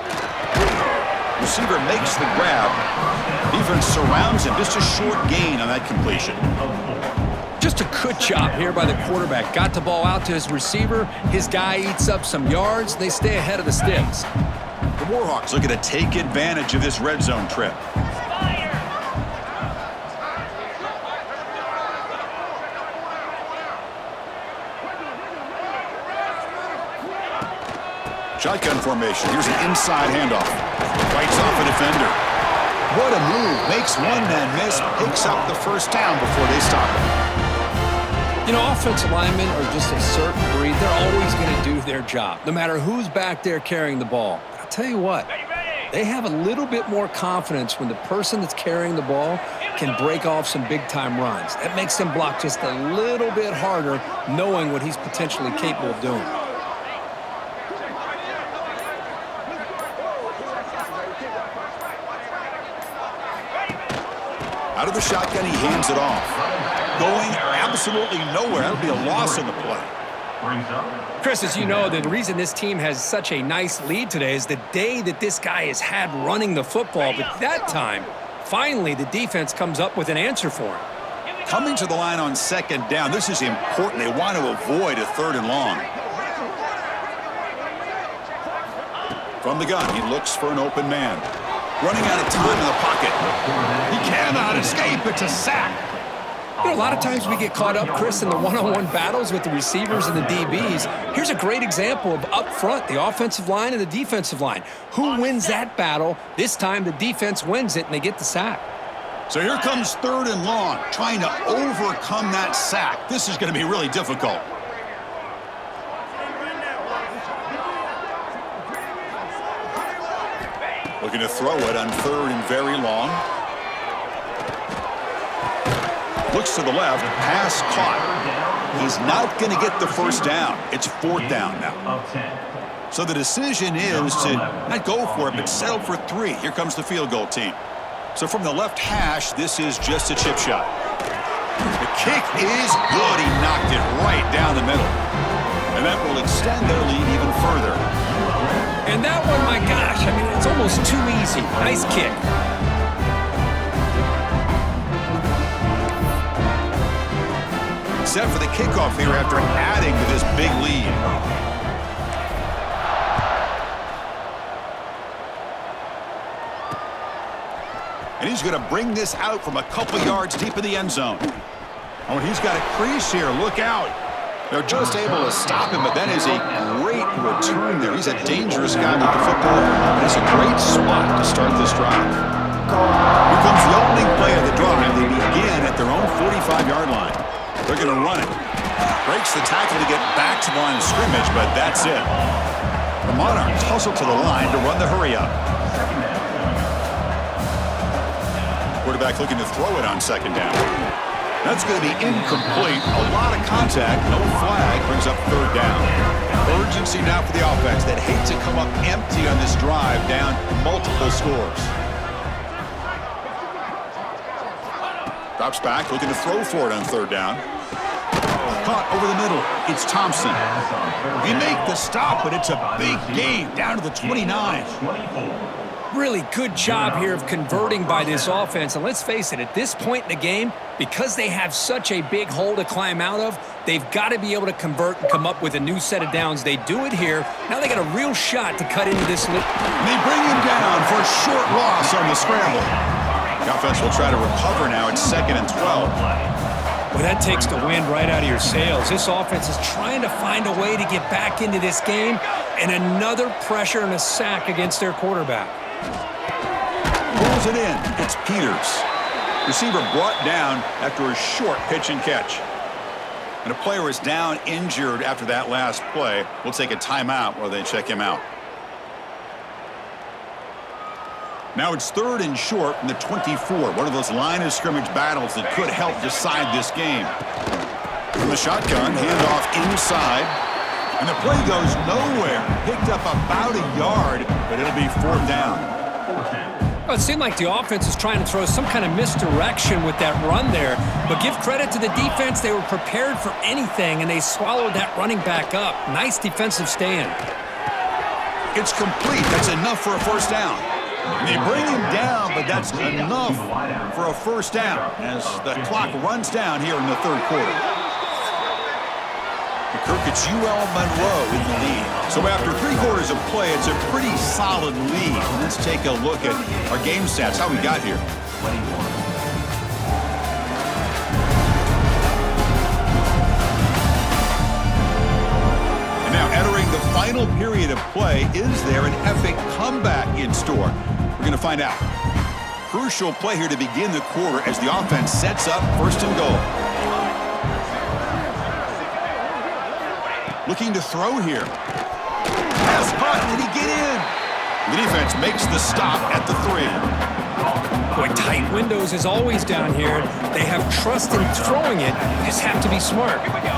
Receiver makes the grab. Defense surrounds him. Just a short gain on that completion. Just a good job here by the quarterback. Got the ball out to his receiver. His guy eats up some yards. They stay ahead of the sticks. The Warhawks looking to take advantage of this red zone trip. Shotgun formation. Here's an inside handoff. Fights off a defender. What a move. Makes one man miss. Picks up the first down before they stop him. You know, offensive linemen are just a certain breed. They're always going to do their job, no matter who's back there carrying the ball. But I'll tell you what, they have a little bit more confidence when the person that's carrying the ball can break off some big-time runs. That makes them block just a little bit harder, knowing what he's potentially capable of doing. Out of the shotgun, he hands it off. Going absolutely nowhere. That'll be a loss on the play. Chris, as you know, the reason this team has such a nice lead today is the day that this guy has had running the football. But that time, finally, the defense comes up with an answer for him. Coming to the line on 2nd down, this is important. They want to avoid a 3rd and long. From the gun, he looks for an open man. Running out of time in the pocket. He cannot escape. It's a sack. You know, a lot of times we get caught up, Chris, in the one-on-one battles with the receivers and the DBs. Here's a great example of up front, the offensive line and the defensive line. Who wins that battle? This time the defense wins it, and they get the sack. So here comes 3rd and long, trying to overcome that sack. This is going to be really difficult. Looking to throw it on 3rd and very long. Looks to the left, pass caught. He's not going to get the first down. It's 4th down now. So the decision is to not go for it, but settle for 3. Here comes the field goal team. So from the left hash, this is just a chip shot. The kick is good. He knocked it right down the middle. And that will extend their lead even further. And that one, my gosh, I mean, it's almost too easy. Nice kick. Set for the kickoff here after adding to this big lead. And he's going to bring this out from a couple yards deep in the end zone. Oh, he's got a crease here. Look out. They're just able to stop him, but that is a great return there. He's a dangerous guy with the football. And it's a great spot to start this drive. Here comes the opening play of the drive. They begin at their own 45-yard line. They're going to run it. Breaks the tackle to get back to the line of scrimmage, but that's it. The Monarchs hustle to the line to run the hurry up. Quarterback looking to throw it on 2nd down. That's going to be incomplete. A lot of contact. No flag. Brings up 3rd down. Urgency now for the offense that hate to come up empty on this drive, down multiple scores. Drops back, looking to throw for it on 3rd down. caught over the middle. It's Thompson. They make the stop, but it's a big gain down to the 29. Really good job here of converting by this offense. And let's face it, at this point in the game, because they have such a big hole to climb out of, they've got to be able to convert and come up with a new set of downs. They do it here. Now they got a real shot to cut into this. And they bring him down for a short loss on the scramble. The offense will try to recover now. It's 2nd and 12. Well, that takes the wind right out of your sails. This offense is trying to find a way to get back into this game, and another pressure and a sack against their quarterback. Pulls it in. It's Peters. Receiver brought down after a short pitch and catch. And a player is down injured after that last play. We'll take a timeout while they check him out. Now it's 3rd and short from the 24. One of those line of scrimmage battles that could help decide this game. From the shotgun, handoff inside. And the play goes nowhere. Picked up about a yard, but it'll be 4th down. Well, it seemed like the offense is trying to throw some kind of misdirection with that run there. But give credit to the defense. They were prepared for anything, and they swallowed that running back up. Nice defensive stand. It's complete. That's enough for a 1st down. They bring him down, but that's enough for a 1st down as the clock runs down here in the 3rd quarter. Kirk, it's UL Monroe in the lead. So after 3 quarters of play, it's a pretty solid lead. Let's take a look at our game stats, how we got here. And now entering the final period of play, is there an epic comeback in store? We're going to find out. Crucial play here to begin the quarter as the offense sets up 1st and goal. Looking to throw here. Pass caught. Did he get in? The defense makes the stop at the 3. Boy, tight windows is always down here. They have trust in throwing it. You just have to be smart. Here we go.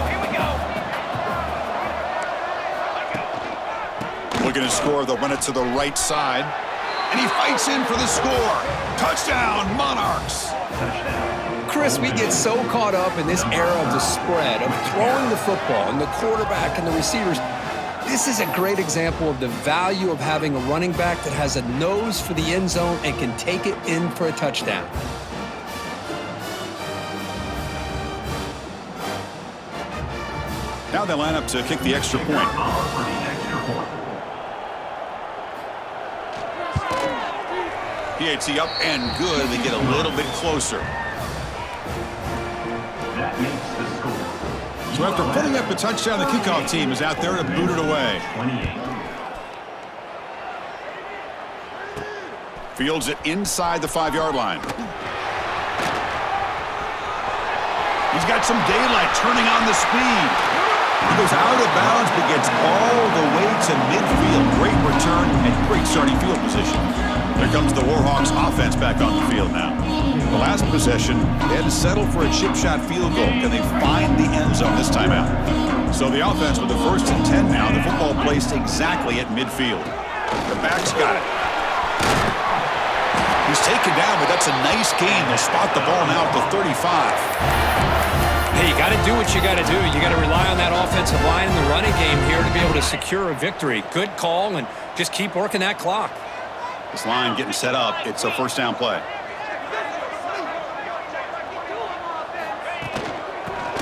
Looking to score. They'll run it to the right side. And he fights in for the score. Touchdown, Monarchs. Chris, we get so caught up in this era of the spread, of throwing the football, and the quarterback and the receivers. This is a great example of the value of having a running back that has a nose for the end zone and can take it in for a touchdown. Now they line up to kick the extra point. PAT up and good. They get a little bit closer. So after putting up a touchdown, the kickoff team is out there to boot it away. Fields it inside the 5-yard line. He's got some daylight turning on the speed. He goes out of bounds but gets all the way to midfield. Great return and great starting field position. There comes the Warhawks offense back on the field now. The last possession, they had to settle for a chip shot field goal. Can they find the end zone this time out? So the offense with the 1st and 10 now. The football placed exactly at midfield. The back's got it. He's taken down, but that's a nice gain. They'll spot the ball now at the 35. Hey, you got to do what you got to do. You got to rely on that offensive line in the running game here to be able to secure a victory. Good call, and just keep working that clock. This line getting set up. It's a 1st down play.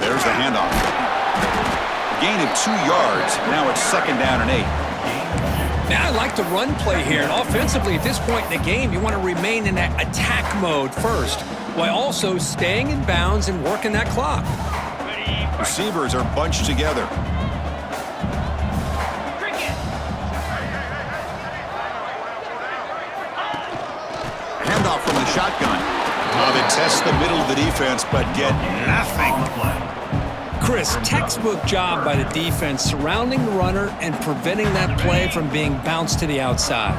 There's the handoff. A gain of 2 yards. Now it's 2nd down and 8. Now I like the run play here. And offensively, at this point in the game, you want to remain in that attack mode first, while also staying in bounds and working that clock. Receivers are bunched together. Handoff from the shotgun. They test the middle of the defense, but get nothing. Chris, textbook job by the defense surrounding the runner and preventing that play from being bounced to the outside.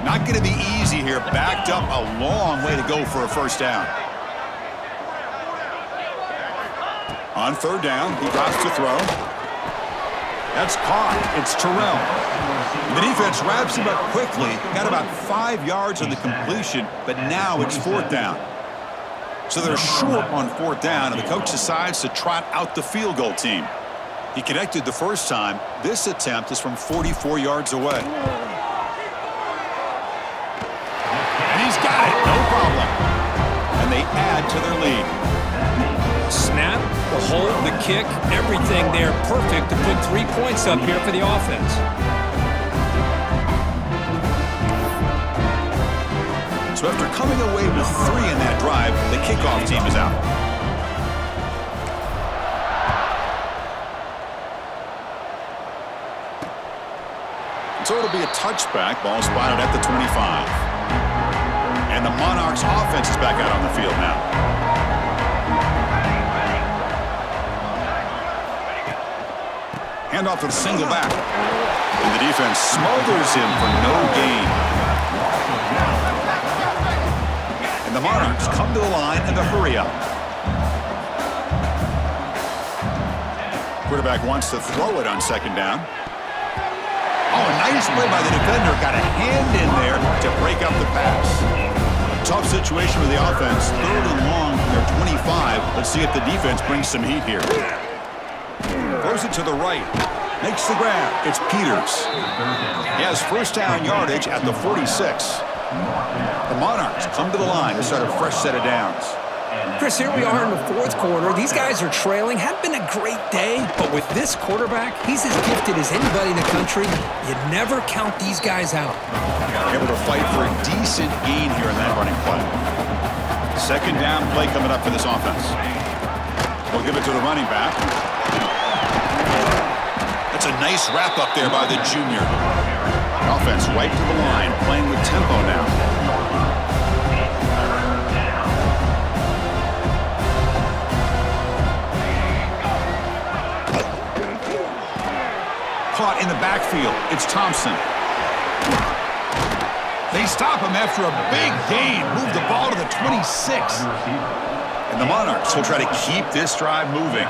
Not going to be easy here. Backed up a long way to go for a 1st down. On 3rd down, he drops to throw. That's caught. It's Terrell. The defense wraps him up quickly. Got about 5 yards on the completion, but now it's 4th down. So they're short on 4th down, and the coach decides to trot out the field goal team. He connected the first time. This attempt is from 44 yards away. And he's got it, no problem. And they add to their lead. Snap, the hold, the kick, everything there perfect to put 3 points up here for the offense. So after coming away with 3 in that drive, the kickoff team is out. So it'll be a touchback, ball spotted at the 25. And the Monarchs offense is back out on the field now. Handoff to the single back. And the defense smothers him for no gain. And the Monarchs come to the line in the hurry up. Quarterback wants to throw it on 2nd down. Oh, a nice play by the defender. Got a hand in there to break up the pass. Tough situation with the offense. 3rd and long from their 25. Let's see if the defense brings some heat here. Throws it to the right. Makes the grab. It's Peters. He has 1st down yardage at the 46. The Monarchs come to the line to start a fresh set of downs. Chris, here we are in the 4th quarter. These guys are trailing. Hadn't been a great day, but with this quarterback, he's as gifted as anybody in the country. You never count these guys out. Able to fight for a decent gain here in that running play. 2nd down play coming up for this offense. We'll give it to the running back. That's a nice wrap up there by the junior. Offense right to the line, playing with tempo now. Caught in the backfield. It's Thompson. They stop him after a big gain. Move the ball to the 26. And the Monarchs will try to keep this drive moving.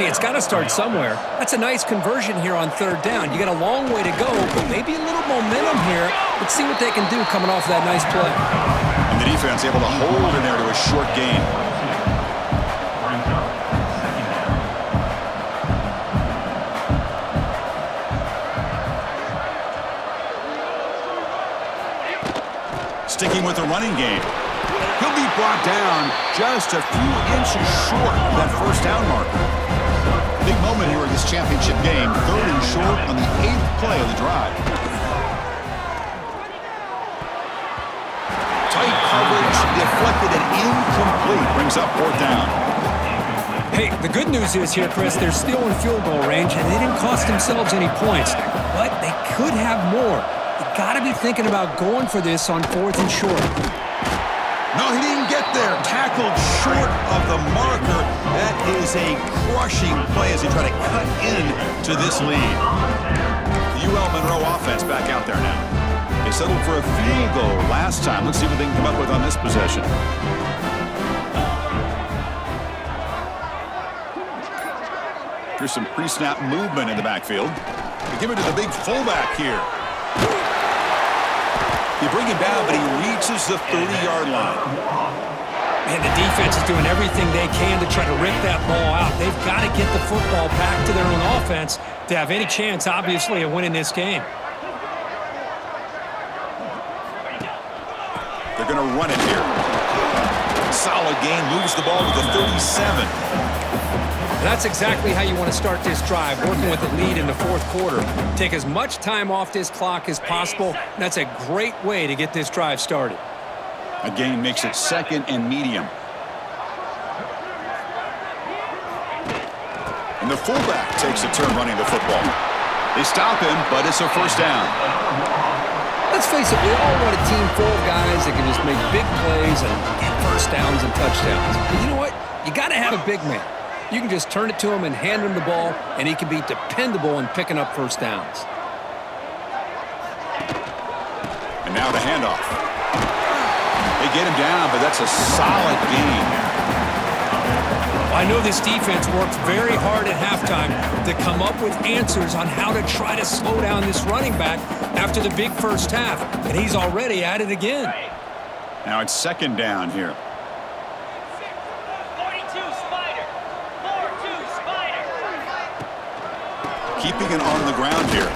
Hey, it's got to start somewhere. That's a nice conversion here on 3rd down. You got a long way to go, but maybe a little momentum here. Let's see what they can do coming off that nice play. And the defense able to hold in there to a short gain. Sticking with the running game. He'll be brought down just a few inches short of that 1st down marker. Big moment here in this championship game. 3rd and short on the 8th play of the drive. Tight coverage, deflected and incomplete. Brings up 4th down. Hey, the good news is here, Chris, they're still in field goal range, and they didn't cost themselves any points. But they could have more. You got to be thinking about going for this on 4th and short. No, he didn't get there. Tackled short of the marker. That is a crushing play as they try to cut into this lead. The UL Monroe offense back out there now. They settled for a field goal last time. Let's see what they can come up with on this possession. Here's some pre-snap movement in the backfield. They give it to the big fullback here. You bring him down, but he reaches the 30-yard line. Man, the defense is doing everything they can to try to rip that ball out. They've got to get the football back to their own offense to have any chance, obviously, of winning this game. They're going to run it here. Solid gain, moves the ball to the 37. That's exactly how you want to start this drive, working with the lead in the 4th quarter. Take as much time off this clock as possible. That's a great way to get this drive started. A gain makes it 2nd and medium. And the fullback takes a turn running the football. They stop him, but it's a 1st down. Let's face it, we all want a team full of guys that can just make big plays and get 1st downs and touchdowns. But you know what? You got to have a big man. You can just turn it to him and hand him the ball, and he can be dependable in picking up 1st downs. And now the handoff. They get him down, but that's a solid gain. I know this defense worked very hard at halftime to come up with answers on how to try to slow down this running back after the big 1st half, and he's already at it again. Now it's 2nd down here. keeping it on the ground here.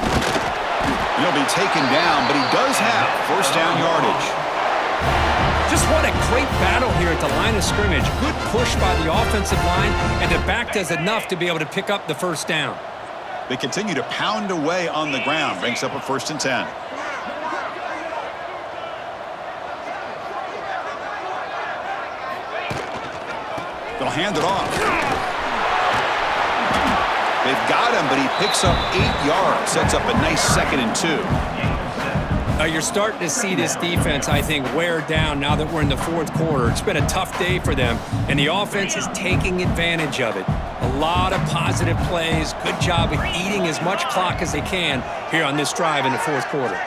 He'll be taken down, but he does have first down yardage. Just what a great battle here at the line of scrimmage. Good push by the offensive line, and the back does enough to be able to pick up the first down. They continue to pound away on the ground. Brings up a 1st and 10. They'll hand it off. They've got him, but he picks up 8 yards. Sets up a nice 2nd and 2. You're starting to see this defense, I think, wear down now that we're in the 4th quarter. It's been a tough day for them, and the offense is taking advantage of it. A lot of positive plays. Good job of eating as much clock as they can here on this drive in the 4th quarter.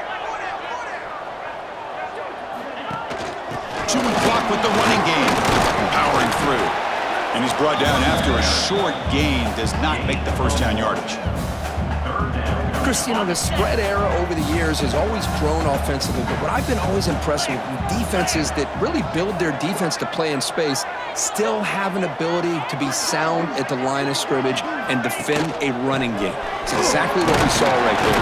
Chewing clock with the running game. Powering through. And he's brought down after a short gain. Does not make the first down yardage. Chris, you know, the spread era over the years has always grown offensively, but what I've been always impressed with defenses that really build their defense to play in space still have an ability to be sound at the line of scrimmage and defend a running game. It's exactly what we saw right there.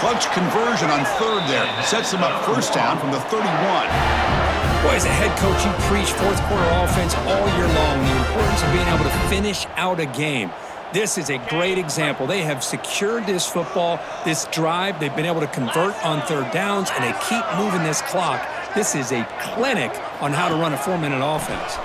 Clutch conversion on 3rd there. Sets him up first down from the 31. Boy, as a head coach, you preach 4th quarter offense all year long, the importance of being able to finish out a game. This is a great example. They have secured this football, this drive. They've been able to convert on 3rd downs, and they keep moving this clock. This is a clinic on how to run a 4-minute offense.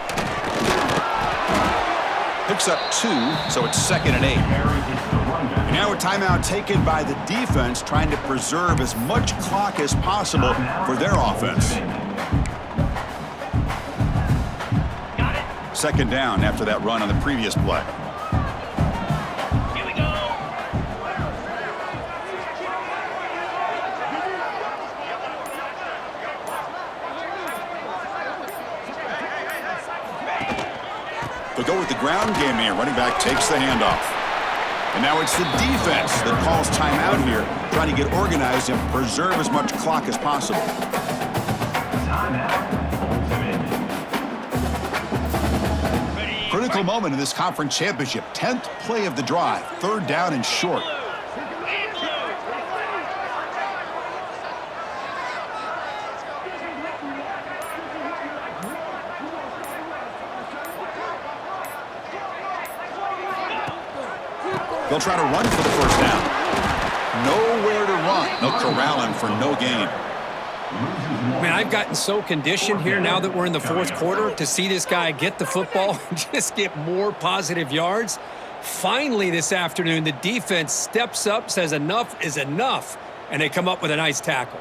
Picks up 2, so it's 2nd and 8. And now a timeout taken by the defense, trying to preserve as much clock as possible for their offense. 2nd down after that run on the previous play. They'll go with the ground game here. Running back takes the handoff. And now it's the defense that calls timeout here, trying to get organized and preserve as much clock as possible. Critical moment in this conference championship. 10th play of the drive. 3rd down and short. They'll try to run for the first down. Nowhere to run. They'll corral him for no gain. Man, I've gotten so conditioned here now that we're in the 4th quarter to see this guy get the football and just get more positive yards. Finally this afternoon, the defense steps up, says enough is enough, and they come up with a nice tackle.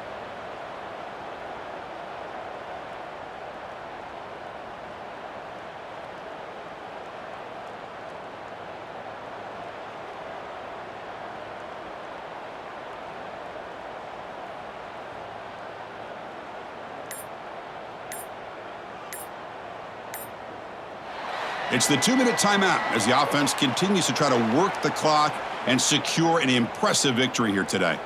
It's the 2-minute timeout as the offense continues to try to work the clock and secure an impressive victory here today.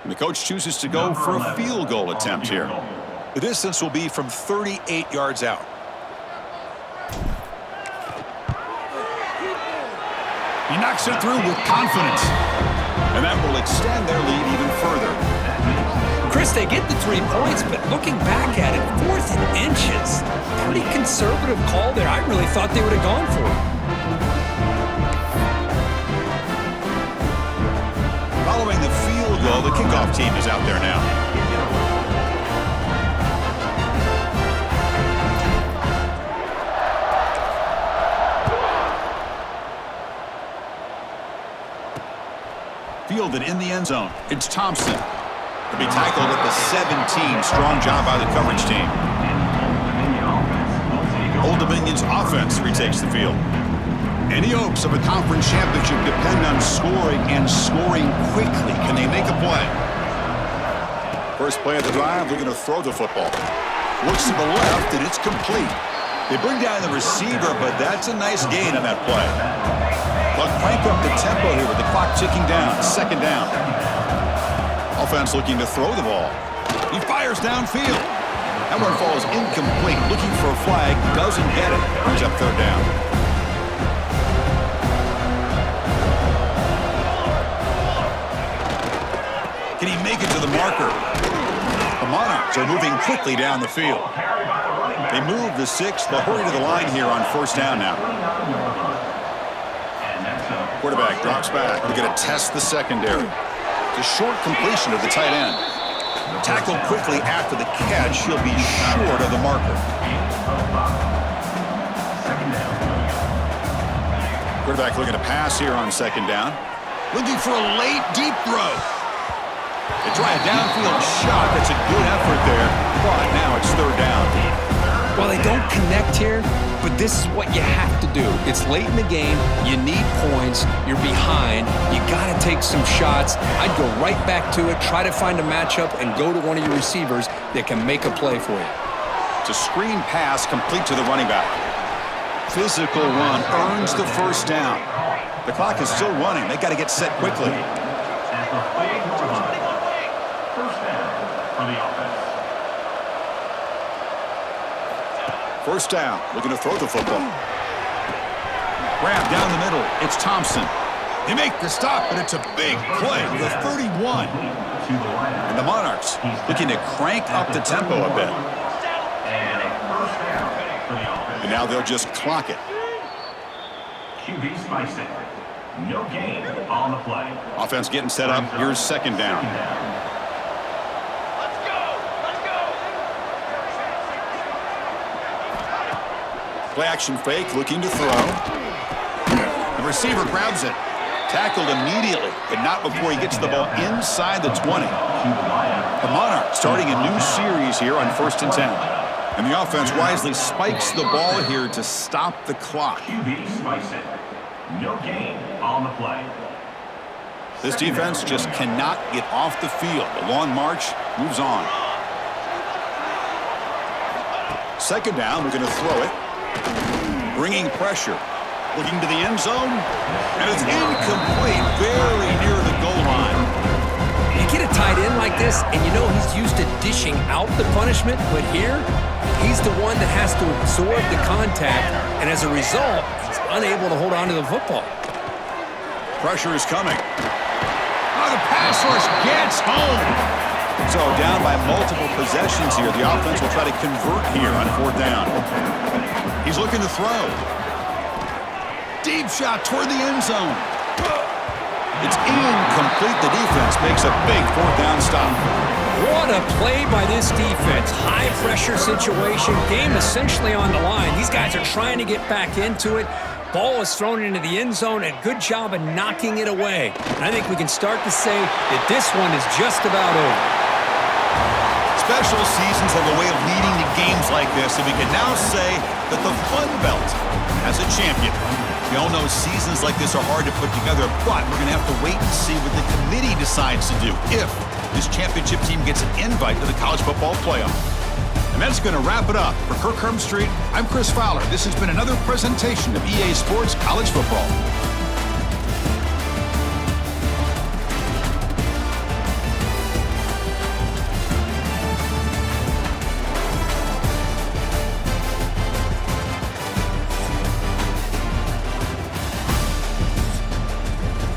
And the coach chooses to go for a field goal attempt here. The distance will be from 38 yards out. He knocks it through with confidence. And that will extend their lead even further. Chris, they get the 3 points, but looking back at it, 4th and inches. Pretty conservative call there. I really thought they would have gone for it. Following the field goal, the kickoff team is out there now. Fielded in the end zone. It's Thompson. To be tackled at the 17. Strong job by the coverage team. Old Dominion's offense retakes the field. Any hopes of a conference championship depend on scoring and scoring quickly. Can they make a play? First play of the drive, they're going to throw the football. Looks to the left, and it's complete. They bring down the receiver, but that's a nice gain on that play. They'll crank up the tempo here with the clock ticking down. 2nd down. Offense looking to throw the ball. He fires downfield. That one falls incomplete. Looking for a flag. Doesn't get it. Brings up third down. Can he make it to the marker? The Monarchs are moving quickly down the field. They move the 6. They'll hurry to the line here on first down now. Quarterback drops back. We're going to test the secondary. It's a short completion of the tight end. Tackled quickly after the catch. He'll be short of the marker. Quarterback looking to pass here on second down. Looking for a late deep throw. They try a downfield shot. That's a good effort there. But now it's third down. Well, they don't connect here, but this is what you have to do. It's late in the game. You need points. You're behind. You got to take some shots. I'd go right back to it, try to find a matchup, and go to one of your receivers that can make a play for you. It's a screen pass complete to the running back. Physical run earns the first down. The clock is still running. They got to get set quickly. First down for the offense. First down, looking to throw the football. Grab down the middle, it's Thompson. They make the stop, but it's a big play with a 31. And the Monarchs looking to crank up the tempo a bit. And now they'll just clock it. QB spicing. No gain on the play. Offense getting set up. Here's second down. Play action fake, looking to throw. The receiver grabs it. Tackled immediately, but not before he gets the ball inside the 20. The Monarchs starting a new series here on 1st and 10. And the offense wisely spikes the ball here to stop the clock. QB spicing. No gain on the play. This defense just cannot get off the field. The long march moves on. Second down, we're going to throw it. Bringing pressure. Looking to the end zone. And it's incomplete. Very near the goal line. You get a tight end like this, and you know he's used to dishing out the punishment, but here, he's the one that has to absorb the contact, and as a result, he's unable to hold on to the football. Pressure is coming. Oh, the pass rush gets home. So down by multiple possessions here. The offense will try to convert here on 4th down. He's looking to throw. Deep shot toward the end zone. It's incomplete. The defense makes a big 4th down stop. What a play by this defense. High pressure situation. Game essentially on the line. These guys are trying to get back into it. Ball is thrown into the end zone, and good job of knocking it away. And I think we can start to say that this one is just about over. Special seasons have a way of leading to games like this, and we can now say that the Sunbelt has a champion. We all know seasons like this are hard to put together, but we're going to have to wait and see what the committee decides to do if this championship team gets an invite to the college football playoff. And that's going to wrap it up. For Kirk Street, I'm Chris Fowler. This has been another presentation of EA Sports College Football.